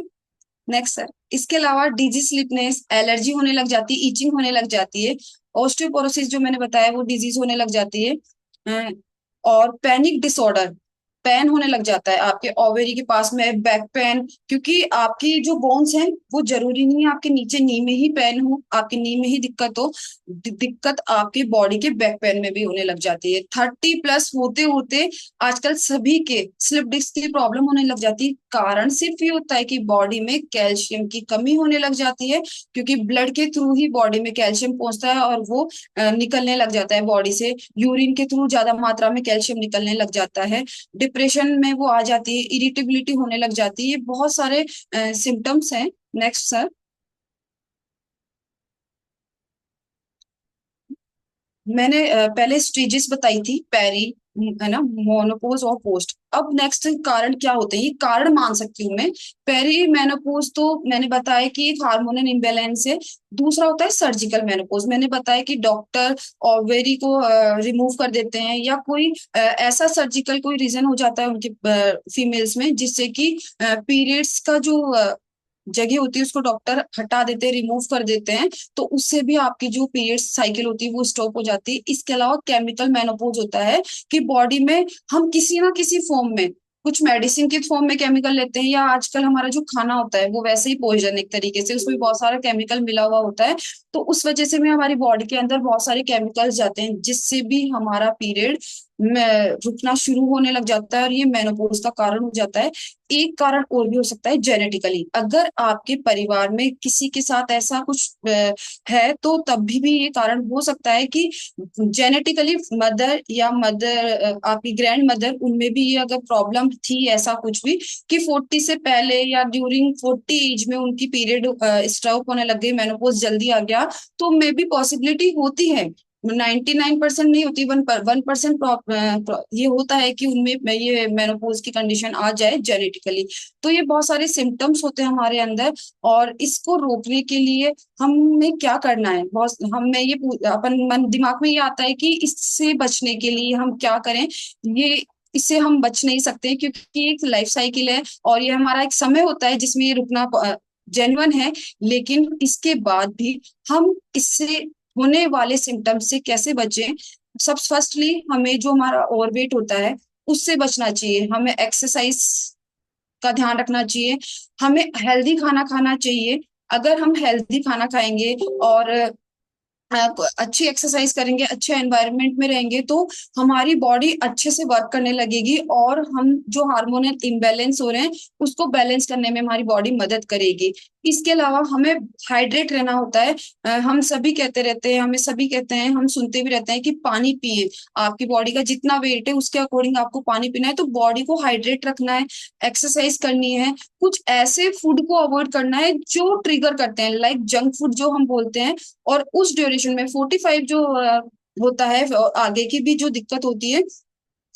Next sir. इसके अलावा डिजी स्लीपनेस, एलर्जी होने लग जाती है, ईचिंग होने लग जाती है, ऑस्टियोपोरोसिस जो मैंने बताया वो डिजीज होने लग जाती है, अ, और पैनिक डिसऑर्डर, पेन होने लग जाता है आपके ओवेरी के पास में, बैक पेन, क्योंकि आपकी जो बोन्स हैं वो जरूरी नहीं है आपके नीचे नी में ही पेन हो, आपकी नी में ही दिक्कत हो, दिक्कत आपके बॉडी के बैक पेन में भी होने लग जाती है। 30 प्लस होते होते आजकल सभी के स्लिप डिस्क की प्रॉब्लम होने लग जाती है। कारण सिर्फ ये होता है कि बॉडी में कैल्शियम की कमी होने लग जाती है, क्योंकि ब्लड के थ्रू ही बॉडी में कैल्शियम पहुंचता है, और वो निकलने लग जाता है बॉडी से, यूरिन के थ्रू ज्यादा मात्रा में कैल्शियम निकलने लग जाता है, डिप्रेशन में वो आ जाती है, इरिटेबिलिटी होने लग जाती है, बहुत सारे सिम्टम्स हैं। Next sir. मैंने पहले स्टेजेस बताई थी, पेरी, है ना, मोनोपोज और पोस्ट। अब नेक्स्ट कारण क्या होते हैं, ये कारण मान सकती हूँ मैं। पेरी मेनोपोज तो मैंने बताया कि एक हार्मोनल इम्बैलेंस है। दूसरा होता है सर्जिकल मेनोपोज, मैंने बताया कि डॉक्टर ओवेरी को रिमूव कर देते हैं, या कोई ऐसा सर्जिकल कोई रीजन हो जाता है उनके फीमेल्स में, जिससे कि पीरियड्स का जो जगह होती है उसको डॉक्टर हटा देते हैं, रिमूव कर देते हैं। तो उससे भी आपकी जो पीरियड साइकिल होती है वो स्टॉप हो जाती है। इसके अलावा केमिकल मेनोपॉज होता है कि बॉडी में हम किसी ना किसी फॉर्म में, कुछ मेडिसिन के फॉर्म में केमिकल लेते हैं, या आजकल हमारा जो खाना होता है वो वैसे ही पॉइजन एक तरीके से, उसमें बहुत सारा केमिकल मिला हुआ होता है। तो उस वजह से भी हमारी बॉडी के अंदर बहुत सारे केमिकल्स जाते हैं, जिससे भी हमारा पीरियड में रुकना शुरू होने लग जाता है, और ये मेनोपॉज का कारण हो जाता है। एक कारण और भी हो सकता है जेनेटिकली, अगर आपके परिवार में किसी के साथ ऐसा कुछ है तो तब भी ये कारण हो सकता है कि जेनेटिकली मदर या मदर आपकी ग्रैंड मदर, उनमें भी ये अगर प्रॉब्लम थी, ऐसा कुछ भी कि 40 से पहले या ड्यूरिंग 40 एज में उनकी पीरियड स्टॉप होने लग गई, मेनोपॉज जल्दी आ गया, तो मे भी पॉसिबिलिटी होती है। 99% नहीं होती, 1% ये होता है कि उनमें ये मेनोपॉज की कंडीशन आ जाए जेनेटिकली। तो ये बहुत सारे सिम्टम्स होते हैं हमारे अंदर, और इसको रोकने के लिए हमें क्या करना है, बहुत हमें ये अपन मन दिमाग में ये आता है कि इससे बचने के लिए हम क्या करें। ये इससे हम बच नहीं सकते, क्योंकि एक लाइफ साइकिल है, और ये हमारा एक समय होता है जिसमें ये रुकना जेन्युइन है। लेकिन इसके बाद भी हम इससे होने वाले सिम्टम्स से कैसे बचें। सब फर्स्टली हमें जो हमारा ओवरवेट होता है उससे बचना चाहिए, हमें एक्सरसाइज का ध्यान रखना चाहिए, हमें हेल्दी खाना खाना चाहिए। अगर हम हेल्दी खाना खाएंगे और अच्छी एक्सरसाइज करेंगे, अच्छे एनवायरनमेंट में रहेंगे, तो हमारी बॉडी अच्छे से वर्क करने लगेगी, और हम जो हार्मोनल इम्बैलेंस हो रहे हैं उसको बैलेंस करने में हमारी बॉडी मदद करेगी। इसके अलावा हमें हाइड्रेट रहना होता है। हम सभी कहते रहते हैं, हमें सभी कहते हैं, हम सुनते भी रहते हैं कि पानी पिए, आपकी बॉडी का जितना वेट है उसके अकॉर्डिंग आपको पानी पीना है। तो बॉडी को हाइड्रेट रखना है, एक्सरसाइज करनी है, कुछ ऐसे फूड को अवॉइड करना है जो ट्रिगर करते हैं, लाइक जंक फूड जो हम बोलते हैं। और उस ड्यूरेशन में 45 जो होता है, आगे की भी जो दिक्कत होती है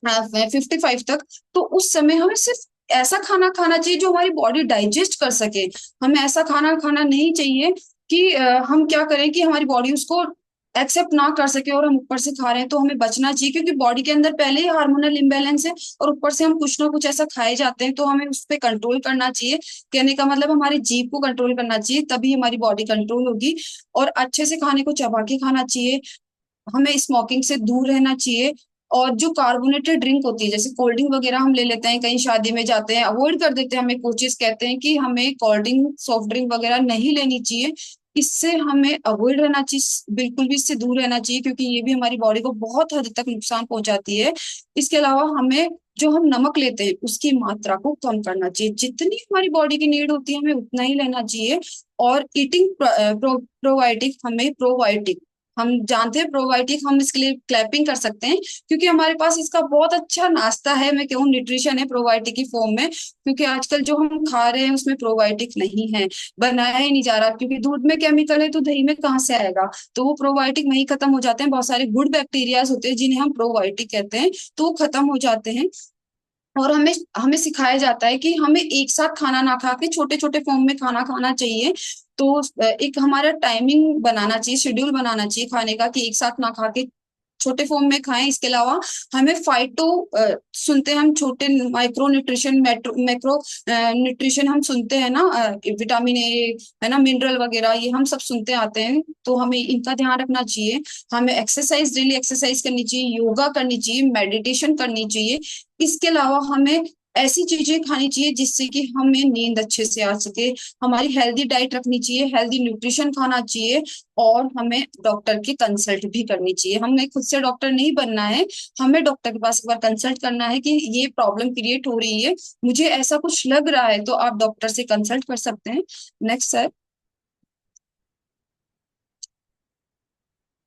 55 तक, तो उस समय हमें सिर्फ ऐसा खाना खाना चाहिए जो हमारी बॉडी डाइजेस्ट कर सके। हमें ऐसा खाना खाना नहीं चाहिए कि हम क्या करें कि हमारी बॉडी उसको एक्सेप्ट ना कर सके और हम ऊपर से खा रहे हैं। तो हमें बचना चाहिए, क्योंकि बॉडी के अंदर पहले ही हार्मोनल इम्बैलेंस है, और ऊपर से हम कुछ ना कुछ ऐसा खाए जाते हैं, तो हमें उस पर कंट्रोल करना चाहिए। कहने का मतलब हमारी जीभ को कंट्रोल करना चाहिए, तभी हमारी बॉडी कंट्रोल होगी। और अच्छे से खाने को चबा के खाना चाहिए, हमें स्मोकिंग से दूर रहना चाहिए। और जो कार्बोनेटेड ड्रिंक होती है, जैसे कोल्ड ड्रिंक वगैरह हम ले लेते हैं, कहीं शादी में जाते हैं, अवॉइड कर देते हैं, हमें कोचेस कहते हैं कि हमें कोल्ड ड्रिंक सॉफ्ट ड्रिंक वगैरह नहीं लेनी चाहिए। इससे हमें अवॉइड रहना चाहिए, बिल्कुल भी इससे दूर रहना चाहिए, क्योंकि ये भी हमारी बॉडी को बहुत हद तक नुकसान पहुंचाती है। इसके अलावा हमें जो हम नमक लेते हैं उसकी मात्रा को कम करना चाहिए, जितनी हमारी बॉडी की नीड होती है हमें उतना ही लेना चाहिए। और ईटिंग प्रोबायोटिक, हमें प्रोबायोटिक, हम जानते हैं प्रोबायोटिक, हम इसके लिए क्लैपिंग कर सकते हैं, क्योंकि हमारे पास इसका बहुत अच्छा नाश्ता है, मैं कहूँ न्यूट्रिशन है प्रोबायोटिक की फॉर्म में। क्योंकि आजकल जो हम खा रहे हैं उसमें प्रोबायोटिक नहीं है, बनाया ही नहीं जा रहा, क्योंकि दूध में केमिकल है तो दही में कहाँ से आएगा। तो वो प्रोबायोटिक वहीं खत्म हो जाते हैं, बहुत सारे गुड बैक्टीरियाज होते हैं जिन्हें हम प्रोबायोटिक कहते हैं, तो वो खत्म हो जाते हैं। और हमें हमें सिखाया जाता है कि हमें एक साथ खाना ना खा के छोटे छोटे फॉर्म में खाना खाना चाहिए। तो एक हमारा टाइमिंग बनाना चाहिए, शेड्यूल बनाना चाहिए खाने का, कि एक साथ ना खा के छोटे फॉर्म में खाएं। इसके अलावा हमें फाइटो सुनते हैं हम, छोटे माइक्रो न्यूट्रिशन, मैक्रो न्यूट्रिशन हम सुनते हैं ना, विटामिन ए, है ना, मिनरल वगैरह, ये हम सब सुनते आते हैं, तो हमें इनका ध्यान रखना चाहिए। हमें एक्सरसाइज, डेली एक्सरसाइज करनी चाहिए, योगा करनी चाहिए, मेडिटेशन करनी चाहिए। इसके अलावा हमें ऐसी चीजें खानी चाहिए जिससे कि हमें नींद अच्छे से आ सके, हमारी हेल्दी डाइट रखनी चाहिए, हेल्दी न्यूट्रिशन खाना चाहिए, और हमें डॉक्टर की कंसल्ट भी करनी चाहिए। हमें खुद से डॉक्टर नहीं बनना है, हमें डॉक्टर के पास एक बार कंसल्ट करना है कि ये प्रॉब्लम क्रिएट हो रही है, मुझे ऐसा कुछ लग रहा है, तो आप डॉक्टर से कंसल्ट कर सकते हैं। Next sir.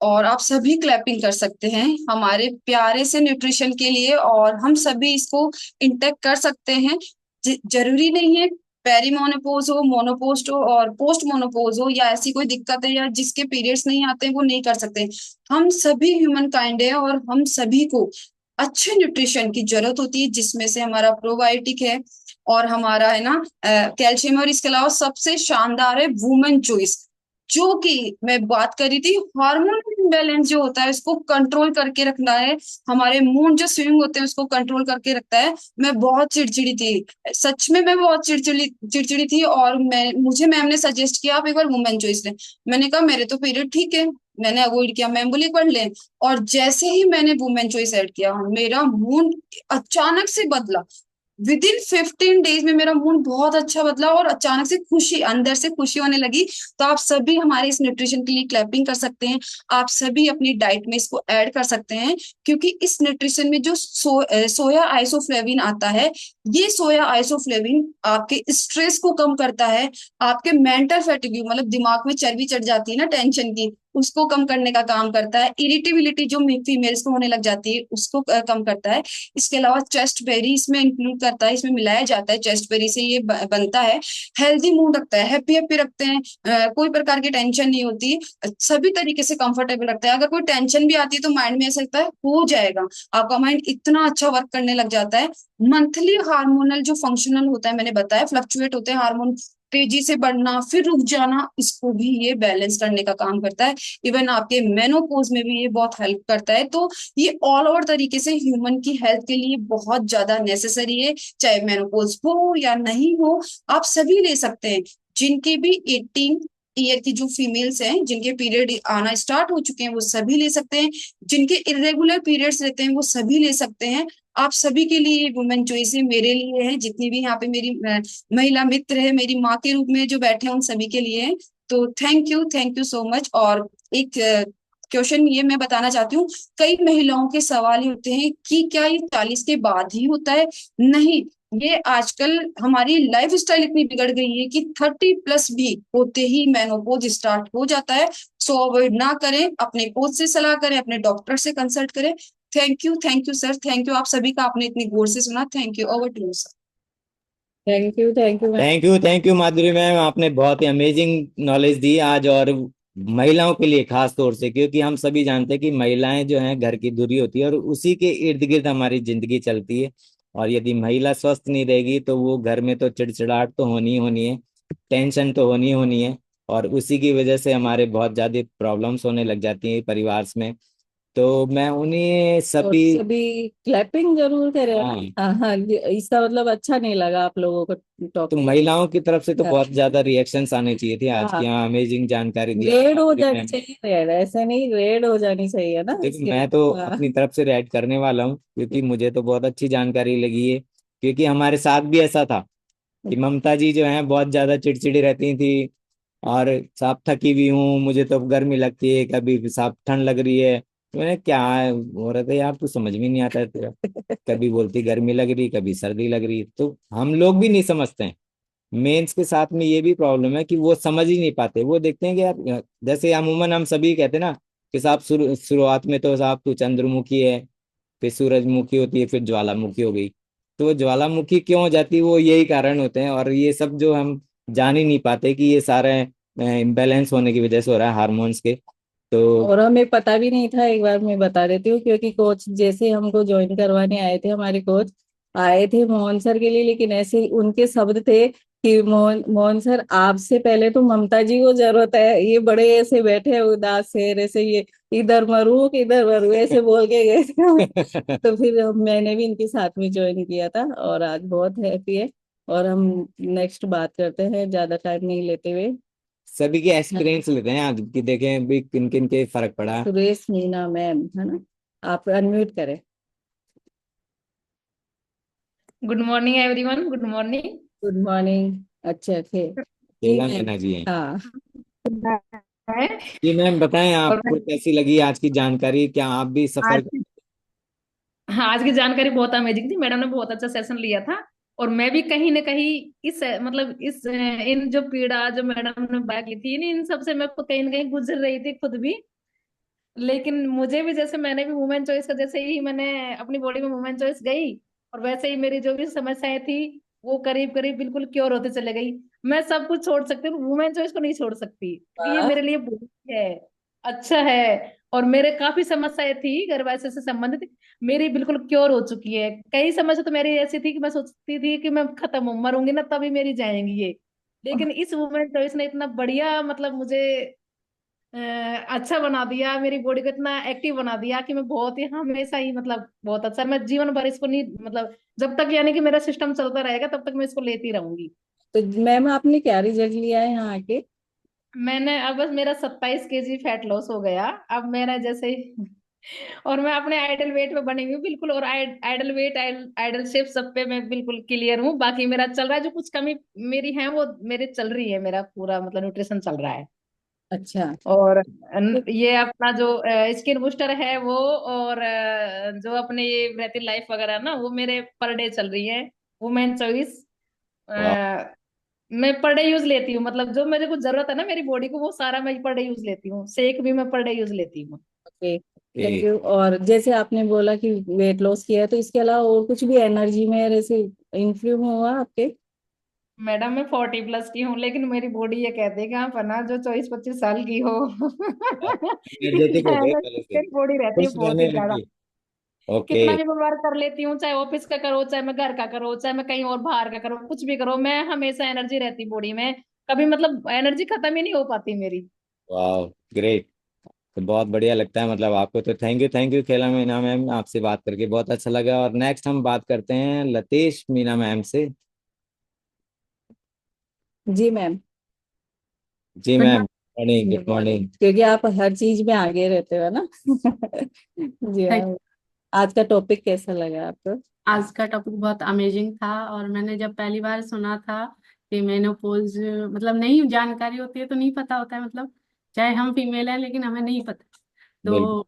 और आप सभी क्लैपिंग कर सकते हैं हमारे प्यारे से न्यूट्रिशन के लिए, और हम सभी इसको इंटेक्ट कर सकते हैं। जरूरी नहीं है पेरीमोनोपोज हो, मोनोपोज हो और पोस्ट मोनोपोज हो, या ऐसी कोई दिक्कत है या जिसके पीरियड्स नहीं आते वो नहीं कर सकते। हम सभी ह्यूमन काइंड है और हम सभी को अच्छे न्यूट्रिशन की जरूरत होती है, जिसमें से हमारा प्रोबायोटिक है और हमारा है ना कैल्शियम, और इसके अलावा सबसे शानदार है वुमेन चॉइस, जो कि मैं बात कर रही थी हार्मोन इम्बैलेंस जो होता है उसको कंट्रोल करके रखना है, हमारे मूड जो स्विंग होते हैं उसको कंट्रोल करके रखता है। मैं बहुत चिड़चिड़ी थी, सच में मैं बहुत चिड़चिड़ी चिड़चिड़ी थी, और मुझे मैम ने सजेस्ट किया आप एक बार वुमेन चॉइस लें। मैंने कहा मेरे तो पीरियड ठीक है, मैंने अवॉइड किया, मैम बोली एक बार लें। और जैसे ही मैंने वुमेन चॉइस ऐड किया मेरा मूड अचानक से बदला। विद इन 15 डेज में मेरा मूड बहुत अच्छा बदला और अचानक से खुशी, अंदर से खुशी होने लगी। तो आप सभी हमारे इस न्यूट्रिशन के लिए क्लैपिंग कर सकते हैं, आप सभी अपनी डाइट में इसको ऐड कर सकते हैं, क्योंकि इस न्यूट्रिशन में जो सोया आइसोफ्लेविन आता है, ये सोया आइसोफ्लेविन आपके स्ट्रेस को कम करता है, आपके मेंटल फैटिग्यू मतलब दिमाग में चर्बी चढ़ जाती है ना टेंशन की, उसको कम करने का काम करता है, इरिटेबिलिटी जो फीमेल्स को होने लग जाती है उसको कम करता है। इसके अलावा चेस्ट बेरी इसमें इंक्लूड करता है, इसमें मिलाया जाता है, चेस्ट बेरी से ये बनता है। हेल्दी मूड रखता है, हैप्पी हैप्पी रखते हैं, कोई प्रकार की टेंशन नहीं होती, सभी तरीके से कंफर्टेबल रखता है। अगर कोई टेंशन भी आती है तो माइंड में ऐसा लगता है हो जाएगा, आपका माइंड इतना अच्छा वर्क करने लग जाता है। मंथली हार्मोनल जो फंक्शनल होता है, मैंने बताया फ्लक्चुएट होते हैं हार्मोन, तेजी से बढ़ना फिर रुक जाना, इसको भी ये बैलेंस करने का काम करता है। इवन आपके मेनोपॉज में भी ये बहुत हेल्प करता है। तो ये ऑल ओवर तरीके से ह्यूमन की हेल्थ के लिए बहुत ज्यादा नेसेसरी है, चाहे मेनोपॉज हो या नहीं हो, आप सभी ले सकते हैं। जिनके भी 18 ईयर की जो फीमेल्स हैं, जिनके पीरियड आना स्टार्ट हो चुके हैं, वो सभी ले सकते हैं, जिनके इरेगुलर पीरियड्स रहते हैं वो सभी ले सकते हैं। आप सभी के लिए वुमेन चॉइस है, मेरे लिए है, जितनी भी यहाँ पे मेरी महिला मित्र है, मेरी माँ के रूप में जो बैठे हैं उन सभी के लिए है। तो थैंक यू सो मच। और एक क्वेश्चन ये मैं बताना चाहती हूँ, कई महिलाओं के सवाल ये होते हैं कि क्या ये 40 के बाद ही होता है? नहीं, ये आजकल हमारी लाइफ स्टाइल इतनी बिगड़ गई है कि 30+ भी होते ही मेनोपॉज स्टार्ट हो जाता है। सो अवॉइड ना करें, अपने कोच से सलाह करें, अपने डॉक्टर से कंसल्ट करें। Thank you sir, thank you आप सभी का, आपने इतनी गौर से सुना। Thank you, over to you sir. Thank you ma'am. Thank you Madhuri ma'am, आपने बहुत ही अमेजिंग नॉलेज दी आज, और महिलाओं के लिए खास तौर से, क्योंकि हम सभी जानते हैं कि महिलाएं जो हैं घर की धुरी होती है और उसी के इर्द गिर्द हमारी जिंदगी चलती है। और यदि महिला स्वस्थ नहीं रहेगी तो वो घर में तो चिड़चिड़ाहट तो होनी ही होनी है, टेंशन तो होनी ही होनी है, और उसी की वजह से हमारे बहुत ज्यादा प्रॉब्लम्स होने लग जाती हैं परिवार में। तो मैं उन्हीं और सभी। सभी क्लैपिंग जरूर करें। हाँ, हाँ हाँ, इसका मतलब अच्छा नहीं लगा आप लोगों को तो टॉपिक। महिलाओं की तरफ से तो हाँ बहुत ज्यादा रिएक्शंस आने चाहिए थे आज की। हाँ, हाँ, अमेजिंग जानकारी दी रेड हो आपने जानी मैम। चाहिए, रेड ऐसे नहीं, रेड हो जानी चाहिए ना देखो, इसके। मैं तो हाँ अपनी तरफ से ऐड करने वाला हूँ, क्योंकि मुझे तो बहुत अच्छी जानकारी लगी है। क्योंकि हमारे साथ भी ऐसा था कि ममता जी जो है बहुत ज्यादा चिड़चिड़ी रहती थी, और साफ थकी हुई हूँ, मुझे तो गर्मी लगती है, कभी साफ ठंड लग रही है। तो मैंने क्या हो रहा था यार, तू समझ में नहीं आता है तेरा, कभी बोलती गर्मी लग रही, कभी सर्दी लग रही। तो हम लोग भी नहीं समझते हैं। मेंस के साथ में ये भी प्रॉब्लम है कि वो समझ ही नहीं पाते। वो देखते हैं कि यार, जैसे अमूमन हम सभी कहते हैं ना कि साहब शुरुआत में तो साहब तू चंद्रमुखी है, फिर सूरजमुखी होती है, फिर ज्वालामुखी हो गई। तो वो ज्वालामुखी क्यों हो जाती है, वो यही कारण होते हैं। और ये सब जो हम जान ही नहीं पाते कि ये सारे इम्बेलेंस होने की वजह से हो रहा है हार्मोन्स के। तो और हमें पता भी नहीं था, एक बार मैं बता देती हूँ, क्योंकि कोच जैसे हमको ज्वाइन करवाने आए थे, हमारे कोच आए थे मोहन सर के लिए, लेकिन ऐसे उनके शब्द थे कि मोहन मोहन सर आपसे पहले तो ममता जी को जरूरत है, ये बड़े ऐसे बैठे हैं उदास से ऐसे, ये इधर मरू कि इधर मरू ऐसे बोल के गए थे। तो फिर मैंने भी इनके साथ में ज्वाइन किया था और आज बहुत हैप्पी है। और हम नेक्स्ट बात करते हैं, ज्यादा टाइम नहीं लेते हुए। सभी के एक्सपीरियंस लेते हैं आज कि देखें भी किन किन के फर्क पड़ा। सुरेश मीना मैम है ना, आप अनम्यूट करें। Good morning everyone, good morning. Good morning. अच्छा थे जी केला मैम। मीना जी हैं। हाँ है जी मैम, बताएं और आपको कैसी लगी आज की जानकारी, क्या आप भी सफर। आज हाँ, आज की जानकारी बहुत अमेजिंग थी, मैडम ने बहुत अच्छा सेशन लिया था। और मैं भी कहीं ना कहीं इस मतलब इस इन जो पीड़ा जो मैडम ने बात की थी, इन सब से मैं खुद कहीं ना कहीं गुजर रही थी खुद भी। लेकिन मुझे भी, जैसे मैंने भी वुमेन चॉइस का, जैसे ही मैंने अपनी बॉडी में वुमेन चॉइस गई और वैसे ही मेरी जो भी समस्याएं थी वो करीब करीब बिल्कुल क्योर होते चले गई। मैं सब कुछ छोड़ सकती हूँ, वुमेन चॉइस को नहीं छोड़ सकती, क्योंकि ये वाह। मेरे लिए बहुत है, अच्छा है। और मेरे काफी समस्याएं थी गर्भाशय से संबंधित, मेरी बिल्कुल क्योर हो चुकी है। कई समस्या तो मेरी ऐसी थी कि मैं सोचती थी कि मैं खत्म हूँ, मरूंगी ना तभी मेरी जाएंगी ये। लेकिन इस वुमेन चॉइस ने इतना बढ़िया मतलब मुझे अ, अच्छा बना दिया, मेरी बॉडी को इतना एक्टिव बना दिया कि मैं बहुत ही हमेशा ही मतलब बहुत अच्छा, मैं जीवन भर इसको नहीं मतलब जब तक यानी कि मेरा सिस्टम चलता रहेगा तब तक मैं इसको लेती रहूंगी। तो मैम आपने क्या रिजल्ट लिया है यहाँ आके? मैंने अब बस मेरा 27 kg फैट लॉस हो गया अब मेरा जैसे ही और मैं अपने आइडल वेट पे बनी हुई हूँ बिल्कुल, और आइडल वेट आइडल शेप सब पे मैं बिल्कुल क्लियर हूँ। बाकी मेरा चल रहा है, जो कुछ कमी मेरी है वो मेरे चल रही है, मेरा पूरा मतलब न्यूट्रिशन चल रहा है। अच्छा। और तो ये अपना जो स्किन बूस्टर है वो, और जो अपने ये ब्रेथ लाइफ वगैरह ना वो मेरे पर डे चल रही है। वुमेन चॉइस वाह। मैं पर डे यूज लेती हूँ, मतलब जो मेरे को जरूरत है ना मेरी बॉडी को वो सारा मैं पर डे यूज लेती हूँ, शेक भी मैं पर डे यूज लेती हूँ। Okay, thank A, you. और जैसे आपने बोला कि वेट लॉस किया है, तो इसके अलावा और कुछ भी एनर्जी में ऐसे इम्प्रूव हुआ आपके? मैडम मैं 40+ की हूँ, लेकिन मेरी बॉडी ये कहती है कि आप है ना जो 24-25 साल की हो एनर्जेटिक हो गए पहले से, मेरी बॉडी रहती है खुश बहुत रहने ही ज्यादा। लगी। ओके। कितना भी व्यवहार कर लेती हूँ, चाहे ऑफिस का करो, चाहे मैं घर का करो, चाहे मैं कहीं और बाहर का करो, कुछ भी करो, मैं हमेशा एनर्जी रहती बॉडी में, कभी मतलब एनर्जी खत्म ही नहीं हो पाती मेरी। वाह, ग्रेट। तो बहुत बढ़िया लगता है मतलब आपको, तो थैंक यू खेला मीना मैम, आपसे बात करके बहुत अच्छा लगा। और नेक्स्ट हम बात करते हैं लतेश मीना मैम से। जी मैम। जी good ma'am, morning, morning. Good good morning, morning. क्योंकि आप हर चीज में आगे रहते हो ना। जी थैंक- मैम। आज का टॉपिक कैसा लगा आपको? आज का टॉपिक बहुत अमेजिंग था, और मैंने जब पहली बार सुना था कि मेनोपॉज, मतलब नहीं जानकारी होती है तो नहीं पता होता है, मतलब चाहे हम फीमेल हैं लेकिन हमें नहीं पता। बिल्कुल। तो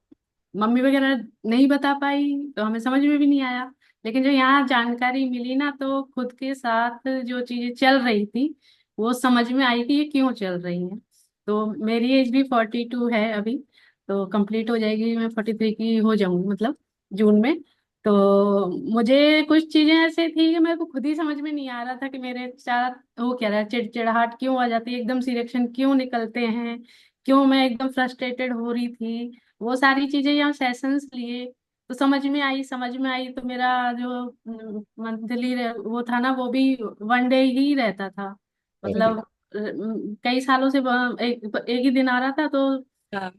मम्मी वगैरह नहीं बता पाई तो हमें समझ में भी नहीं आया। लेकिन जो यहाँ जानकारी मिली ना, तो खुद के साथ जो चीजें चल रही थी वो समझ में आई कि ये क्यों चल रही हैं। तो मेरी एज भी 42 है अभी, तो कंप्लीट हो जाएगी, मैं 43 की हो जाऊंगी मतलब जून में। तो मुझे कुछ चीजें ऐसे थी कि मेरे को खुद ही समझ में नहीं आ रहा था कि मेरे साथ वो क्या रहा है, चिड़चिड़ाहट क्यों आ जाती है, एकदम से रिएक्शन क्यों निकलते हैं, क्यों मैं एकदम फ्रस्ट्रेटेड हो रही थी। वो सारी चीजें यहाँ सेशंस लिए तो समझ में आई तो मेरा जो मंथली वो था ना, वो भी 1 डे ही रहता था। ओके। मतलब कई सालों से एक ही दिन आ रहा था, तो हाँ।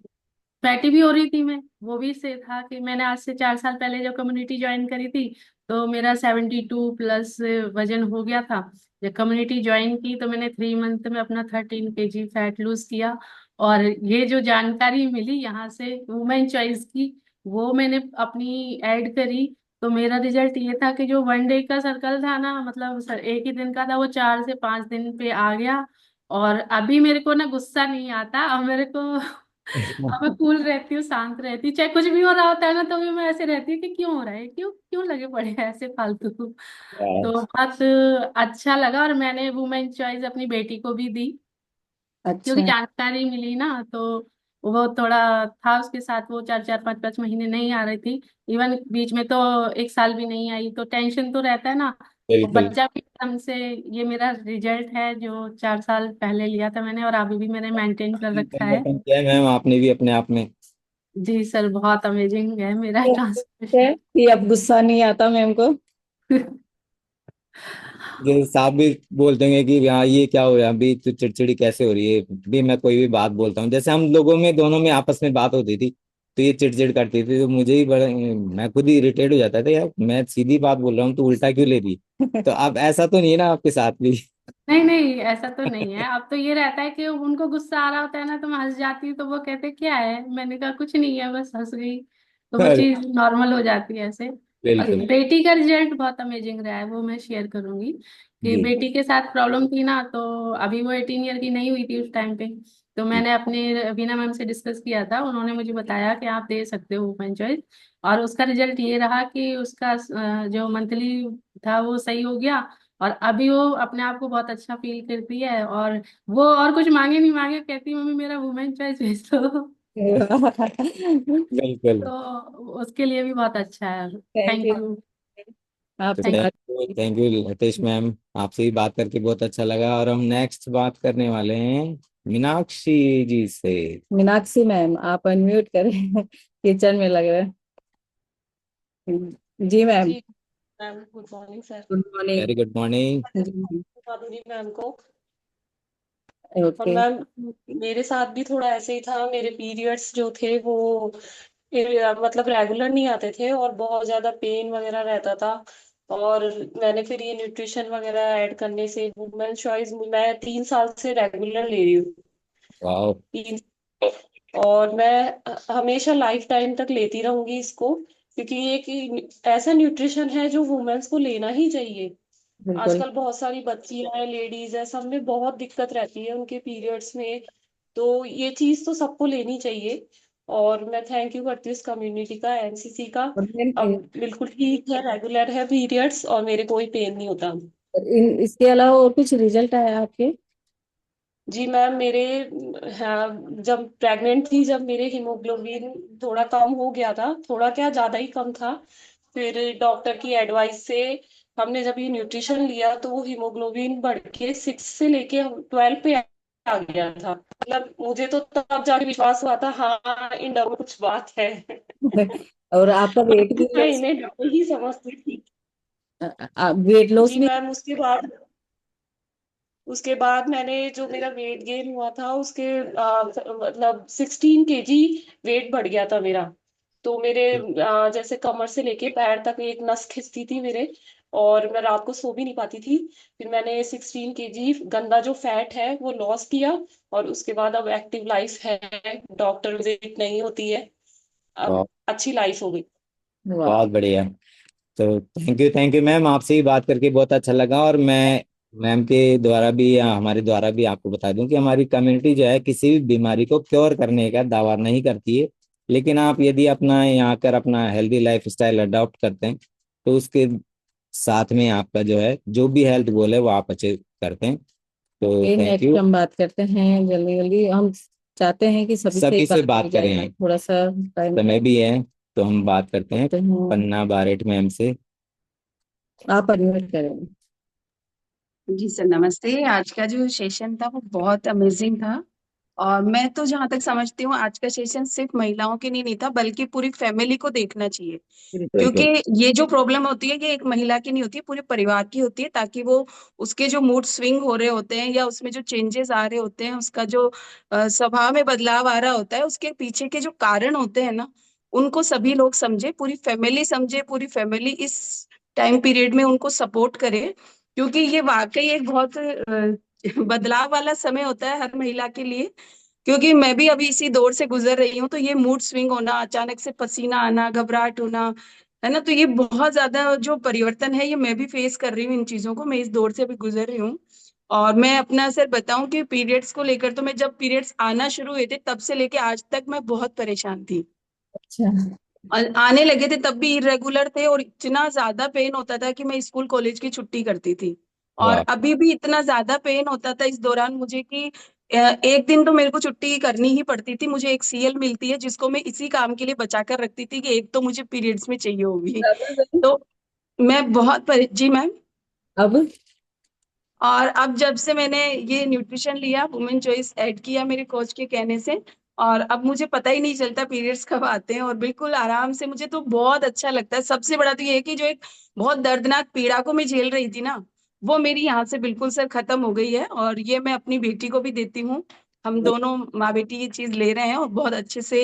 फैटी भी हो रही थी मैं। वो भी से था कि मैंने आज से 4 साल पहले जब कम्युनिटी ज्वाइन करी थी, तो मेरा 72+ वजन हो गया था। जब कम्युनिटी ज्वाइन की तो मैंने 3 मंथ में अपना 13 kg फैट लूज किया। और ये जो जानकारी मिली यहाँ से वुमेन चॉइस की, वो मैंने अपनी ऐड करी। तो मेरा रिजल्ट ये था कि जो 1 डे का सर्कल था ना, मतलब एक ही दिन का था, वो 4 से 5 दिन पे आ गया। और अभी मेरे को ना गुस्सा नहीं आता, अब मेरे को अब मैं कूल रहती हूँ, शांत रहती हूँ, चाहे कुछ भी हो रहा होता है ना, तो भी मैं ऐसे रहती हूँ कि क्यों हो रहा है, क्यों क्यों लगे पड़े हैं ऐसे फालतू। तो बहुत अच्छा लगा, और मैंने वुमेन चॉइस अपनी बेटी को भी दी, क्योंकि अच्छा। जानकारी मिली ना। तो वो थोड़ा था उसके साथ, वो 4 4 5 5 महीने नहीं आ रही थी। इवन बीच में तो 1 साल भी नहीं आई, तो टेंशन तो रहता है ना। तो बिल्कुल। बच्चा भी एकदम से, ये मेरा रिजल्ट है जो 4 साल पहले लिया था मैंने, और अभी भी मैंने मेंटेन कर रखा है। परिवर्तन किया है मैम आपने भी अपने आप में। जी सर, बहुत अमेजिंग है मेरा है ट्रांसफॉर्मेशन। कि अब गुस्सा नहीं आता मैम को? जैसे साहब भी बोलते हैं कि हाँ ये क्या हो रहा है अभी, तो चिड़चिड़ी कैसे हो रही है भी, मैं कोई भी बात बोलता हूँ, जैसे हम लोगों में दोनों में आपस में बात होती थी तो ये चिड़चिड़ करती थी, तो मुझे ही बड़ा, मैं खुद ही इरिटेट हो जाता था, यार मैं सीधी बात बोल रहा हूँ तो उल्टा क्यों ले रही। तो अब ऐसा तो नहीं है ना आपके साथ भी? नहीं नहीं, ऐसा तो नहीं है। अब तो ये रहता है कि उनको गुस्सा आ रहा होता है ना, तो मैं हंस जाती हूँ, तो वो कहते क्या है, मैंने कहा कुछ नहीं है, बस हंस गई। तो वो अरे, चीज नॉर्मल हो जाती है ऐसे। और बिल्कुल। बेटी का रिजल्ट बहुत अमेजिंग रहा है, वो मैं शेयर करूंगी। कि जी। बेटी के साथ प्रॉब्लम थी ना, तो अभी वो 18 ईयर की नहीं हुई थी उस टाइम पे। तो जी। मैंने अपने वीना मैम से डिस्कस किया था, उन्होंने मुझे बताया कि आप दे सकते हो वुमेन चॉइस। और उसका रिजल्ट ये रहा कि उसका जो मंथली था वो सही हो गया। और अभी वो अपने आप को बहुत अच्छा फील करती है, और वो और कुछ मांगे नहीं मांगे, कहती मम्मी मेरा वुमेन चॉइस भेज दो। बिल्कुल। तो उसके लिए भी बहुत अच्छा है। Thank thank you. यू। तो आपसे थैंक बात थैंक यू लतेश मैम, आपसे भी बात करके बहुत अच्छा लगा। और हम नेक्स्ट बात करने वाले हैं मीनाक्षी जी से। मीनाक्षी मैम, आप अनम्यूट करें। किचन में लग रहे हैं। जी मैम। जी ma'am, good morning sir. Good morning. Very good morning. जी मैम। माधुरी मैम को। और ओके। मैम, मेरे साथ भी थोड़ा ऐसे ही था। मेरे पीरियड्स जो थे वो मतलब रेगुलर नहीं आते थे और बहुत ज्यादा पेन वगैरह रहता था। और मैंने फिर ये न्यूट्रिशन वगैरह ऐड करने से वुमेन चॉइस मैं 3 साल से रेगुलर ले रही हूँ। वाह। 3। और मैं हमेशा लाइफ टाइम तक लेती रहूंगी इसको, क्योंकि ये एक ऐसा न्यूट्रिशन है जो वुमेन्स को लेना ही चाहिए। बिल्कुल। आजकल बहुत सारी बच्चियां हैं, लेडीज है, सब में बहुत दिक्कत रहती है उनके पीरियड्स में। तो ये चीज तो सबको लेनी चाहिए। और मैं थैंक यू करती हूँ इस कम्युनिटी का, एनसीसी का। और अब मैम, बिल्कुल ठीक है, रेगुलर है पीरियड्स और मेरे कोई पेन नहीं होता। इसके अलावा और कुछ रिजल्ट आए आपके? जी मैम, मेरे हाँ, जब प्रेग्नेंट थी, जब मेरे हीमोग्लोबिन थोड़ा कम हो गया था, थोड़ा क्या ज्यादा ही कम था। फिर डॉक्टर की एडवाइस से हमने जब ये न्यूट्रिशन लिया तो वो हीमोग्लोबिन बढ़ के 6 से लेके 12 पे आ गया था। मतलब मुझे तो तब जाके विश्वास हुआ था, हाँ इंडिया में कुछ बात है। और आपका वेट भी मैं लॉस? इन्हें डबल ही समझती थी। वेट लॉस जी भी? मैम, उसके बाद मैंने जो मेरा वेट गेन हुआ था उसके मतलब 16 kg वेट बढ़ गया था मेरा। तो मेरे जैसे कमर से लेके पैर तक एक नस खिंचती थी मेरे। और मैं रात को सो भी नहीं पाती थी। फिर मैंने 16 kg गंदा जो फैट है वो लॉस किया। और उसके बाद अब एक्टिव लाइफ है, डॉक्टर विजिट नहीं होती है, अब वाह, अच्छी लाइफ हो गई। वाह। बहुत बढ़िया। तो थैंक यू मैम, आपसे ही बात करके बहुत अच्छा लगा। और मैं मैम के द्वारा भी या हमारे द्वारा भी आपको बता दूं कि हमारी कम्युनिटी जो है किसी भी बीमारी को क्योर करने का दावा नहीं करती है। लेकिन आप यदि अपना यहाँ आकर अपना हेल्दी लाइफ स्टाइल अडॉप्ट करते हैं तो उसके साथ में आपका जो है जो भी हेल्थ गोल है वो आप अचीव करते हैं। तो ये थैंक नेक्स्ट यू। हम बात करते हैं जल्दी जल्दी। हम चाहते हैं कि सभी से सभी एक से बात हो बात जाए, करें, थोड़ा सा टाइम समय भी है, तो हम बात करते हैं करते हैं। पन्ना बारेट मैम से। आप अनम्यूट करें। जी सर, नमस्ते। आज का जो सेशन था वो बहुत अमेजिंग था। और मैं तो जहां तक समझती हूँ, आज का सेशन सिर्फ महिलाओं के लिए नहीं था बल्कि पूरी फैमिली को देखना चाहिए। क्योंकि बिल्कुल। ये जो प्रॉब्लम होती है ये एक महिला की नहीं होती है, पूरे परिवार की होती है। ताकि वो उसके जो मूड स्विंग हो रहे होते हैं या उसमें जो चेंजेस आ रहे होते हैं, उसका जो स्वभाव में बदलाव आ रहा होता है, उसके पीछे के जो कारण होते हैं ना, उनको सभी लोग समझे, पूरी फैमिली समझे, पूरी फैमिली इस टाइम पीरियड में उनको सपोर्ट करे। क्योंकि ये वाकई एक बहुत बदलाव वाला समय होता है हर महिला के लिए। क्योंकि मैं भी अभी इसी दौर से गुजर रही हूँ, तो ये मूड स्विंग होना, अचानक से पसीना आना, घबराहट होना, है ना, तो ये बहुत ज्यादा जो परिवर्तन है ये मैं भी फेस कर रही हूँ। इन चीजों को मैं इस दौर से भी गुजर रही हूँ। और मैं अपना सर बताऊं कि पीरियड्स को लेकर, तो मैं जब पीरियड्स आना शुरू हुए थे तब से लेके आज तक मैं बहुत परेशान थी। अच्छा। और आने लगे थे तब भी इरेगुलर थे और इतना ज्यादा पेन होता था कि मैं स्कूल कॉलेज की छुट्टी करती थी। और वाह। अभी भी इतना ज्यादा पेन होता था इस दौरान मुझे कि एक दिन तो मेरे को छुट्टी करनी ही पड़ती थी। मुझे एक सीएल मिलती है जिसको मैं इसी काम के लिए बचा कर रखती थी कि एक तो मुझे पीरियड्स में चाहिए होगी। तो मैं जी मैम। अब और अब जब से मैंने ये न्यूट्रिशन लिया, वुमेन चॉइस ऐड किया मेरे कोच के कहने से, और अब मुझे पता ही नहीं चलता पीरियड्स कब आते हैं और बिल्कुल आराम से मुझे तो बहुत अच्छा लगता है। सबसे बड़ा तो ये है कि जो एक बहुत दर्दनाक पीड़ा को मैं झेल रही थी ना, वो मेरी यहाँ से बिल्कुल सर खत्म हो गई है। और ये मैं अपनी बेटी को भी देती हूँ। हम दोनों माँ बेटी ये चीज ले रहे हैं और बहुत अच्छे से।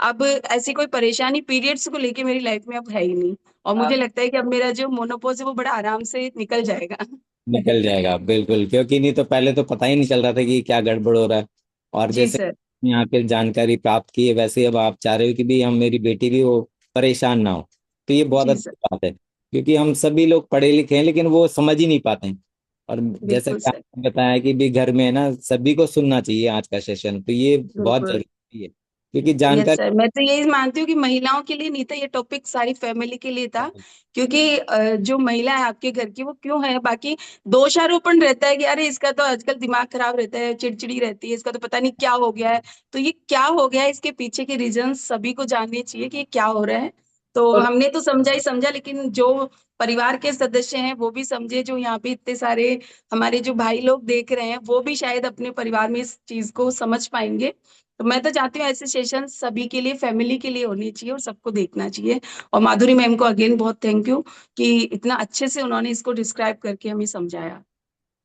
अब ऐसी कोई परेशानी पीरियड्स को लेके मेरी लाइफ में अब है ही नहीं। और मुझे लगता है कि अब मेरा जो मोनोपोज है वो बड़ा आराम से निकल जाएगा। निकल जाएगा बिल्कुल, क्योंकि नहीं तो पहले तो पता ही नहीं चल रहा था कि क्या गड़बड़ हो रहा है। और जी जैसे सर। यहाँ पे जानकारी प्राप्त की है वैसे अब आप चाह रहे हो कि भी हम मेरी बेटी भी वो परेशान ना हो। तो ये बहुत जी सर। अच्छी बात है, क्योंकि हम सभी लोग पढ़े लिखे हैं लेकिन वो समझ ही नहीं पाते हैं। और जैसा बिल्कुल कि सर। आपने बताया कि भी घर में है ना सभी को सुनना चाहिए आज का सेशन, तो ये बहुत बिल्कुल। जरूरी है क्योंकि यस जानकारी। सर, मैं तो यही मानती हूँ कि महिलाओं के लिए नहीं था ये टॉपिक, सारी फैमिली के लिए था। क्योंकि जो महिला है आपके घर की वो क्यों है, बाकी दोषारोपण रहता है कि अरे इसका तो आजकल दिमाग खराब रहता है, चिड़चिड़ी रहती है, इसका तो पता नहीं क्या हो गया है। तो ये क्या हो गया है, इसके पीछे के रीजन सभी को जानने चाहिए कि ये क्या हो रहा है। तो और हमने तो समझा ही समझा, लेकिन जो परिवार के सदस्य हैं वो भी समझे, जो यहाँ पे इतने सारे हमारे जो भाई लोग देख रहे हैं वो भी शायद अपने परिवार में इस चीज को समझ पाएंगे। तो मैं तो चाहती हूँ ऐसे सेशन सभी के लिए, फैमिली के लिए होनी चाहिए और सबको देखना चाहिए। और माधुरी मैम को अगेन बहुत थैंक यू कि इतना अच्छे से उन्होंने इसको डिस्क्राइब करके हमें समझाया।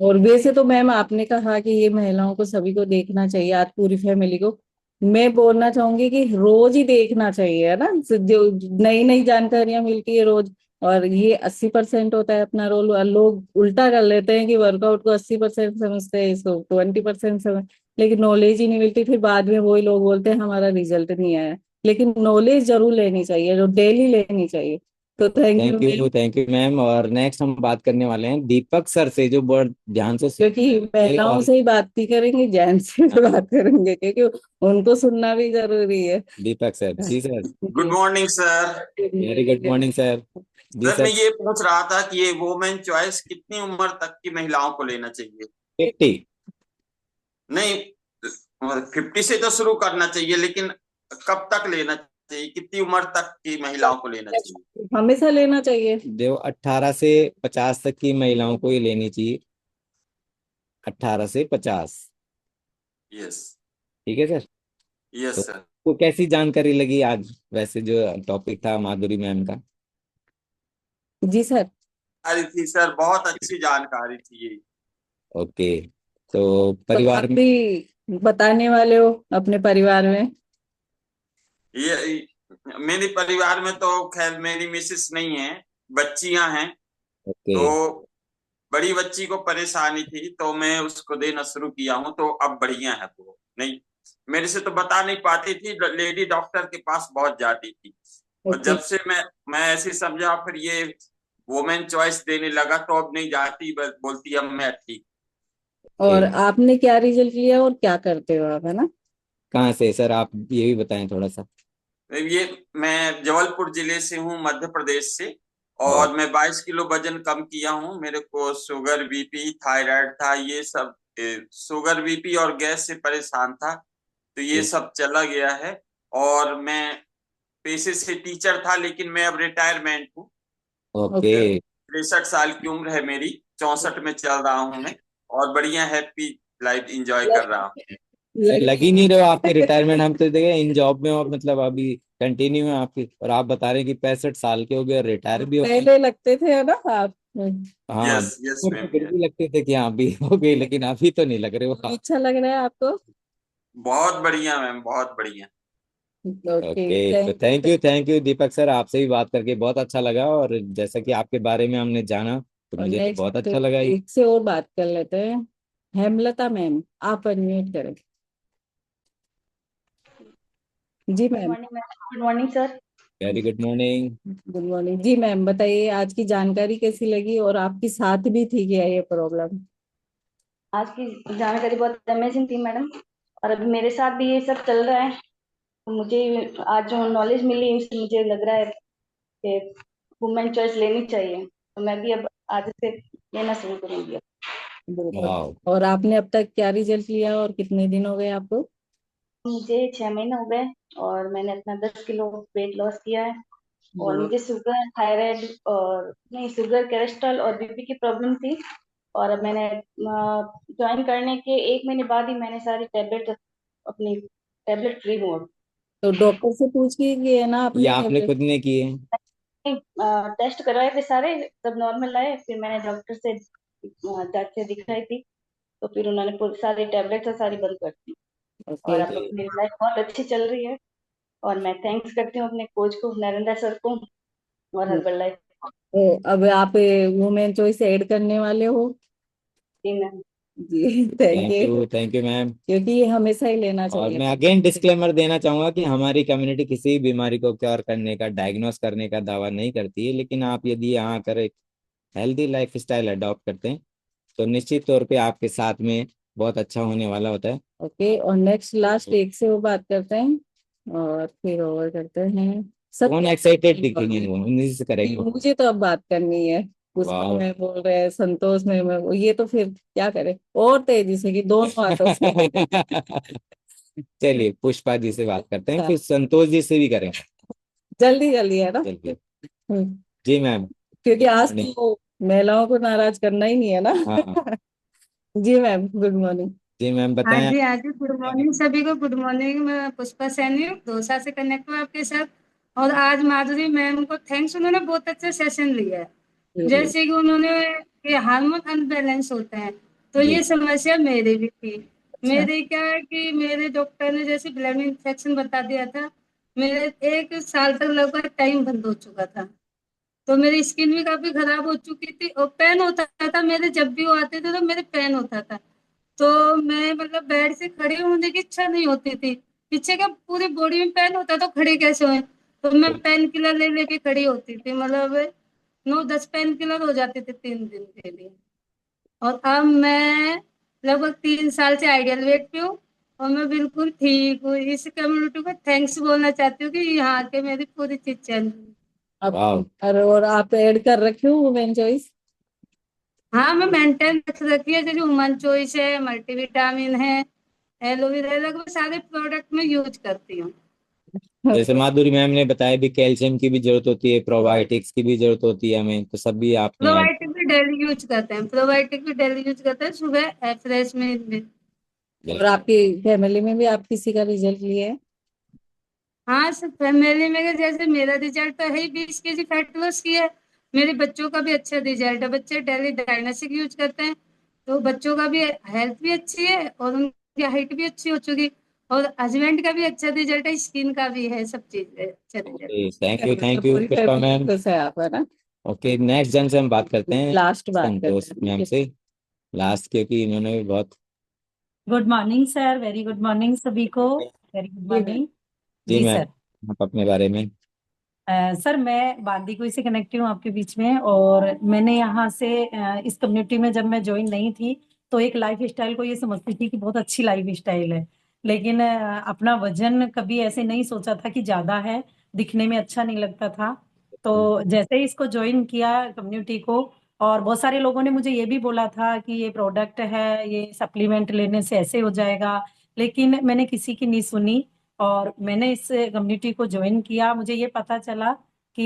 और वैसे तो मैम आपने कहा कि ये महिलाओं को सभी को देखना चाहिए, आज पूरी फैमिली को। मैं बोलना चाहूंगी कि रोज ही देखना चाहिए, है ना, जो नई नई जानकारियां मिलती है रोज। और ये 80% होता है अपना रोल, और लोग उल्टा कर लेते हैं कि वर्कआउट को 80% समझते हैं, इसको 20% समझ, लेकिन नॉलेज ही नहीं मिलती। फिर बाद में वही लोग बोलते हैं हमारा रिजल्ट नहीं आया। लेकिन नॉलेज जरूर लेनी चाहिए, जो डेली लेनी चाहिए। तो thank you. Thank you ma'am. और नेक्स्ट हम बात करने वाले हैं दीपक सर से, जो बहुत ध्यान से क्योंकि सुनेंगे। महिलाओं और से ही बात नहीं करेंगे, जेंट्स से भी बात करेंगे, क्योंकि उनको सुनना भी जरूरी है। दीपक सर, जी sir. Good morning sir. Very good morning sir. जी सर मैं सर। ये पूछ रहा था कि ये वुमेन चॉइस कितनी उम्र तक की महिलाओं को लेना चाहिए? 50। नहीं, 50 से तो शुरू करना चाहिए, लेकिन कब तक लेना चाहिए? कितनी उम्र तक की महिलाओं को लेना चाहिए? हमेशा लेना चाहिए। जो 18 से 50 तक की महिलाओं को ये लेनी चाहिए। 18 से 50। यस। ठीक है सर। तो यस सर। आपको कैसी जानकारी लगी आज, वैसे जो टॉपिक था माधुरी मैम का? जी सर। अरे थी सर, बहुत अच्छी जानकारी थी ये। ओके। तो तो आप परिवार में भी बताने वाले हो अपने परिवार में? ये मेरे परिवार में तो खैर मेरी मिसेस नहीं है, बच्चियां हैं। ओके। तो बड़ी बच्ची को परेशानी थी तो मैं उसको देना शुरू किया हूँ, तो अब बढ़िया है। वो नहीं, मेरे से तो बता नहीं पाती थी, लेडी डॉक्टर के पास बहुत जाती थी। और ओके। जब से मैं ऐसे समझा, फिर ये वुमेन चॉइस देने लगा, तो अब नहीं जाती, बस बोलती अब मैं ठीक। और ओके। आपने क्या रिजल्ट लिया और क्या करते हो आप, है ना? कहाँ से सर, आप ये भी बताएं थोड़ा सा। ये मैं जबलपुर जिले से हूँ, मध्य प्रदेश से। वाह। और मैं 22 किलो वजन कम किया हूँ। मेरे को शुगर, बीपी, थायराइड था, ये सब। शुगर, बीपी और गैस से परेशान था, तो ये सब चला गया है। और मैं पेशे से टीचर था, लेकिन मैं अब रिटायरमेंट हूँ। ओके। 63 साल की उम्र है मेरी, 64 में चल रहा हूँ मैं। और बढ़िया हैप्पी लाइफ एंजॉय कर रहा हूँ। लग ही नहीं रहे हो आपके रिटायरमेंट, हम तो देखे इन जॉब में हो, मतलब अभी कंटिन्यू है आपकी, और आप बता रहे हैं कि 65 साल के हो गए और रिटायर भी हो गए। पहले लगते थे, है ना आप? हाँ। यस यस तो मैम। फिर भी लगते थे कि हाँ अभी हो गए, लेकिन अभी तो नहीं लग रहे हो आप। अच्छा लग रहा है आपको? बहुत बढ़िया मैम, बहुत बढ़िया। ओके। ओके। तो थैंक यू दीपक सर, आपसे भी बात करके बहुत अच्छा लगा, और जैसा कि आपके बारे में हमने जाना तो और मुझे तो बहुत नेक्स्ट अच्छा लगा ये। एक से और बात कर लेते हैं। हेमलता मैम, आप अनम्यूट करें। जी good ma'am. Morning ma'am. Good morning sir. Very good morning. Good morning जी मैम, बताइए आज की जानकारी कैसी लगी, और आपकी साथ भी थी क्या ये प्रॉब्लम? आज की जानकारी बहुत अमेजिंग थी मैडम। और अभी मेरे साथ भी ये सब चल रहा है, तो मुझे आज जो नॉलेज मिली उससे मुझे लग रहा है कि वुमेन चॉइस लेनी चाहिए, तो मैं भी अब आज से लेना शुरू करूंगी। बिल्कुल। वाह। और आपने अब तक क्या रिजल्ट लिया और कितने दिन हो गए आपको? मुझे 6 महीने हो गए और मैंने अपना 10 किलो वेट लॉस किया है। और बहुत। मुझे शुगर, थायराइड और नहीं, शुगर, कोलेस्ट्रॉल और बीपी की प्रॉब्लम थी। और अब मैंने ज्वाइन करने के 1 महीने बाद ही मैंने सारी टैबलेट, अपनी टैबलेट फ्री हूँ अब। तो डॉक्टर से पूछ के किए ना ये आपने आपने टेबलेट? खुद ने किए? टेस्ट करवाए थे सारे, सब नॉर्मल आए, फिर मैंने डॉक्टर से जांच से दिखाई थी, तो फिर उन्होंने पूरी सारी टैबलेट सारी बंद कर दी। ओके। और अब मेरी लाइफ बहुत अच्छी चल रही है। और मैं थैंक्स करती हूँ अपने कोच को, नरेंद्र सर को, और हर्बल लाइफ तो अब आप वुमेन चॉइस ऐड करने वाले हो? टीम में। जी thank you. Thank you ma'am. क्योंकि ये हमेशा ही लेना और चाहिए। मैं अगेन डिस्क्लेमर देना चाहूंगा कि हमारी कम्युनिटी किसी भी बीमारी को क्योर करने का, डायग्नोस करने का दावा नहीं करती है, लेकिन आप यदि यहाँ आकर एक हेल्दी लाइफ स्टाइल अडॉप्ट करते हैं तो निश्चित तौर पे आपके साथ में बहुत अच्छा होने वाला होता है। ओके। और नेक्स्ट लास्ट एक से वो बात करते हैं और फिर ओवर करते हैं सब। कौन एक्साइटेड दिखेंगे, वो उन्हीं से करेंगे। मुझे तो अब बात करनी है। पुष्पा वाह। में बोल रहे हैं, संतोष में ये तो फिर क्या करे, और तेजी से कि दोनों हाथों से। चलिए पुष्पा जी से बात करते हैं, फिर संतोष जी से भी करें। जल्दी जल्दी है ना। जल्दी। हम्म, जी मैम। क्योंकि आज नहीं। तो महिलाओं को नाराज करना ही नहीं है ना। हाँ जी मैम, गुड मॉर्निंग। जी मैम हाँ बताएं। जी, हाँ जी, गुड मॉर्निंग सभी को। Good morning. मैं पुष्पा सैनी हूँ, दौसा से कनेक्ट हूँ आपके साथ। और आज माधुरी मैम को थैंक्स, उन्होंने बहुत अच्छा सेशन लिया है। जी जैसे कि उन्होंने ये हार्मोन अनबैलेंस होते हैं, तो जी। ये समस्या मेरी भी थी। अच्छा। मेरे क्या है कि मेरे डॉक्टर ने जैसे ब्लड में इन्फेक्शन बता दिया था। मेरे 1 साल तक लगभग टाइम बंद हो चुका था, तो मेरी स्किन भी काफी खराब हो चुकी थी और पेन होता था मेरे, जब भी वो आते थे तो मेरे पेन होता था। तो मैं मतलब बेड से खड़ी होने की इच्छा नहीं होती थी। पीछे का पूरी बॉडी में पेन होता तो खड़ी कैसे हुए। तो मैं पेन किलर ले लेके खड़ी होती थी, मतलब 9-10 पेन किलर हो जाते थे 3 दिन के लिए। और अब मैं लगभग 3 साल से आइडियल वेट पे हूँ और मैं बिल्कुल ठीक हूँ। इस कम्युनिटी को थैंक्स बोलना चाहती हूँ कि यहाँ के मेरी पूरी चीज चेंज हुई। अब वाह। और आप ऐड कर रखे हो वुमेन चॉइस? हाँ, मैं मेंटेन रख रखी है, जैसे वुमन चॉइस है, मल्टीविटामिन है, एलोवेरा, लगभग सारे प्रोडक्ट में यूज करती हूँ। जैसे माधुरी मैम ने बताया भी कैल्शियम की भी जरूरत होती है, प्रोबायोटिक्स की भी जरूरत होती है हमें, तो सब भी आपने ऐड। प्रोबायोटिक भी डेली यूज करते हैं, प्रोबायोटिक भी डेली यूज करते हैं सुबह फ्रेश में। और आपकी फैमिली में भी आप किसी का रिजल्ट लिए है? हाँ, सब फैमिली में जैसे मेरा रिजल्ट तो है ही, 20 kg फैट लॉस की है। मेरे बच्चों का भी अच्छा रिजल्ट है, बच्चे डेली डायनासिक यूज करते हैं, तो बच्चों का भी हेल्थ भी अच्छी है और उनकी हाइट भी अच्छी हो चुकी। और हस्बैंड का भी अच्छा रिजल्ट है, स्किन का भी है, सब चीज है अच्छा रिजल्ट। ओके थैंक यू मतलब पुष्पा पूरी फैमिली मैम। खुश है आप, है ना? ओके नेक्स्ट जन से हम बात करते हैं लास्ट बात करते संतोष हैं, मैम ठीक से, लास्ट, क्योंकि इन्होंने भी बहुत। Good morning sir, very good morning सभी को। वेरी गुड है। जी मैम। मॉर्निंग। जी जी मैम सर। आप अपने बारे में। सर मैं बांदीकुई से कनेक्ट हूँ आपके बीच में, और मैंने यहाँ से इस कम्युनिटी में जब मैं ज्वाइन नहीं थी तो एक लाइफ स्टाइल को ये समझती थी कि बहुत अच्छी लाइफ स्टाइल है, लेकिन अपना वजन कभी ऐसे नहीं सोचा था कि ज्यादा है, दिखने में अच्छा नहीं लगता था। तो जैसे ही इसको ज्वाइन किया कम्युनिटी को, और बहुत सारे लोगों ने मुझे ये भी बोला था कि ये प्रोडक्ट है, ये सप्लीमेंट लेने से ऐसे हो जाएगा, लेकिन मैंने किसी की नहीं सुनी। और मैंने इस कम्युनिटी को ज्वाइन किया, मुझे ये पता चला कि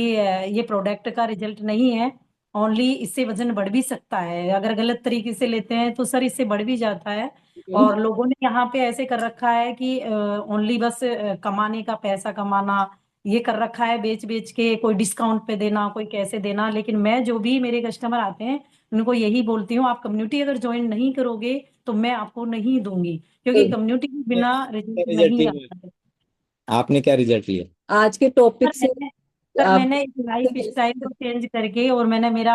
ये प्रोडक्ट का रिजल्ट नहीं है, ओनली इससे वजन बढ़ भी सकता है, अगर गलत तरीके से लेते हैं तो सर इससे बढ़ भी जाता है। और लोगों ने यहाँ पे ऐसे कर रखा है कि ओनली बस कमाने का, पैसा कमाना, ये कर रखा है, बेच बेच के कोई डिस्काउंट पे देना, कोई कैसे देना। लेकिन मैं जो भी मेरे कस्टमर आते हैं उनको यही बोलती हूँ, आप कम्युनिटी अगर ज्वाइन नहीं करोगे तो मैं आपको नहीं दूंगी, क्योंकि कम्युनिटी के बिना रिजल्ट रिजल्ट नहीं लिया आता है। आपने, क्या रिजल्ट लिया? आज के सर टॉपिक से मैंने सर आप मैंने लाइफ स्टाइल को चेंज करके, और मैंने मेरा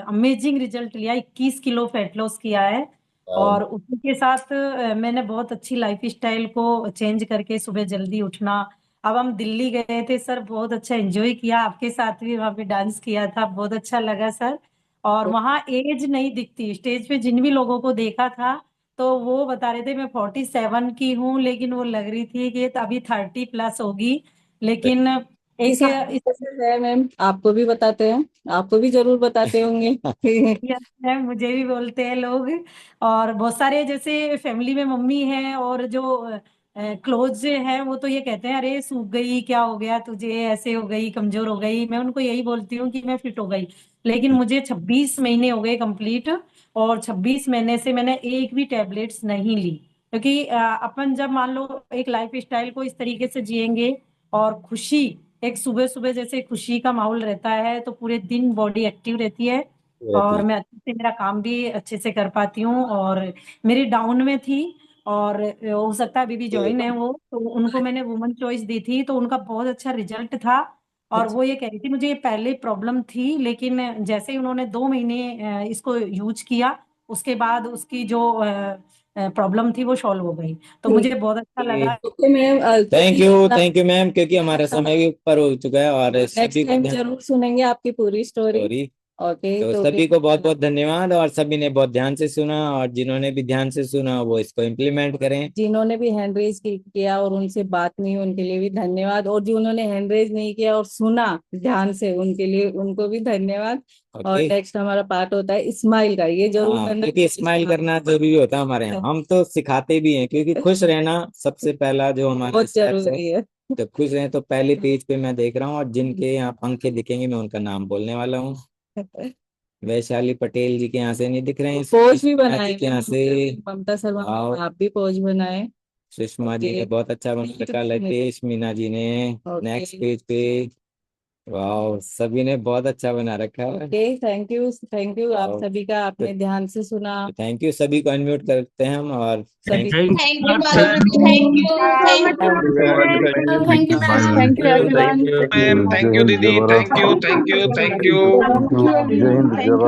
अमेजिंग रिजल्ट लिया, 21 किलो फैट लॉस किया है। वाह। और उसी के साथ मैंने बहुत अच्छी लाइफ स्टाइल को चेंज करके सुबह जल्दी उठना। अब हम दिल्ली गए थे सर, बहुत अच्छा एंजॉय किया, आपके साथ भी वहाँ पे डांस किया था, बहुत अच्छा लगा सर। और वहाँ एज नहीं दिखती, स्टेज पे जिन भी लोगों को देखा था तो वो बता रहे थे मैं 47 की हूँ, लेकिन वो लग रही थी कि ये तो अभी 30+ होगी। लेकिन की एक सामने कैसे है मैम, आपको भी बताते हैं, आपको भी जरूर बताते होंगे। है, मुझे भी बोलते हैं लोग। और बहुत सारे जैसे फैमिली में मम्मी है और जो क्लोज है, वो तो ये कहते हैं अरे सूख गई, क्या हो गया तुझे, ऐसे हो गई, कमजोर हो गई। मैं उनको यही बोलती हूँ कि मैं फिट हो गई, लेकिन मुझे 26 महीने हो गए कंप्लीट, और 26 महीने से मैंने एक भी टेबलेट्स नहीं ली। क्योंकि अपन जब मान लो एक लाइफ स्टाइल को इस तरीके से जिएंगे, और खुशी, एक सुबह सुबह जैसे खुशी का माहौल रहता है तो पूरे दिन बॉडी एक्टिव रहती है, रहती और है। मैं अच्छे से मेरा काम भी अच्छे से कर पाती हूँ। और मेरी डाउन में थी, और हो सकता है अभी भी ज्वाइन है वो, तो उनको मैंने वुमन चॉइस दी थी तो उनका बहुत अच्छा रिजल्ट था। और वो ये कह रही थी मुझे ये पहले प्रॉब्लम थी, लेकिन जैसे ही उन्होंने 2 महीने इसको यूज किया, उसके बाद उसकी जो प्रॉब्लम थी वो सॉल्व हो गई, तो मुझे बहुत अच्छा लगा। Okay ma'am, thank you ma'am, क्योंकि हमारा समय भी ऊपर हो चुका है और नेक्स्ट सभी टाइम को जरूर सुनेंगे आपकी पूरी स्टोरी। सॉरी। ओके, तो तो सभी को बहुत बहुत धन्यवाद, और सभी ने बहुत ध्यान से सुना, और जिन्होंने भी ध्यान से सुना वो इसको इम्प्लीमेंट करें। जिन्होंने भी हैंड रेज किया और उनसे बात नहीं, उनके लिए भी धन्यवाद, और जिन्होंने हैंड रेज नहीं किया और सुना ध्यान से, उनके लिए, उनको भी धन्यवाद। और ओके। नेक्स्ट हमारा पार्ट होता है स्माइल का, ये जरूर हाँ, करना। क्योंकि स्माइल करना जरूरी होता है हमारे यहाँ, हम तो सिखाते भी हैं, क्योंकि खुश रहना सबसे पहला जो हमारा बहुत स्टेप्स है, जरूरी है। तो खुश हैं तो पहले पेज पे मैं देख रहा हूँ, और जिनके यहाँ पंखे दिखेंगे मैं उनका नाम बोलने वाला हूँ। वैशाली पटेल जी के यहाँ से नहीं दिख रहे हैं, पोज भी बनाए के यहाँ से। ममता शर्मा, और आप भी पोज बनाए। सुषमा जी ने ओके, बहुत अच्छा बना रखा, लतेश मीना जी ने नेक्स्ट ओके पेज पे। वाह, सभी ने बहुत अच्छा बना रखा है। ओके, थैंक यू आप वाह, सभी का, आपने ध्यान से सुना। थैंक यू, सभी को अनम्यूट करते हैं हम। और सभी Thank you, Madhuri. Thank you. Thank you. Thank you ma'am. Thank you everyone. Ma'am, thank you दीदी, thank you, thank you, thank you. जय हिंद, जय भारत।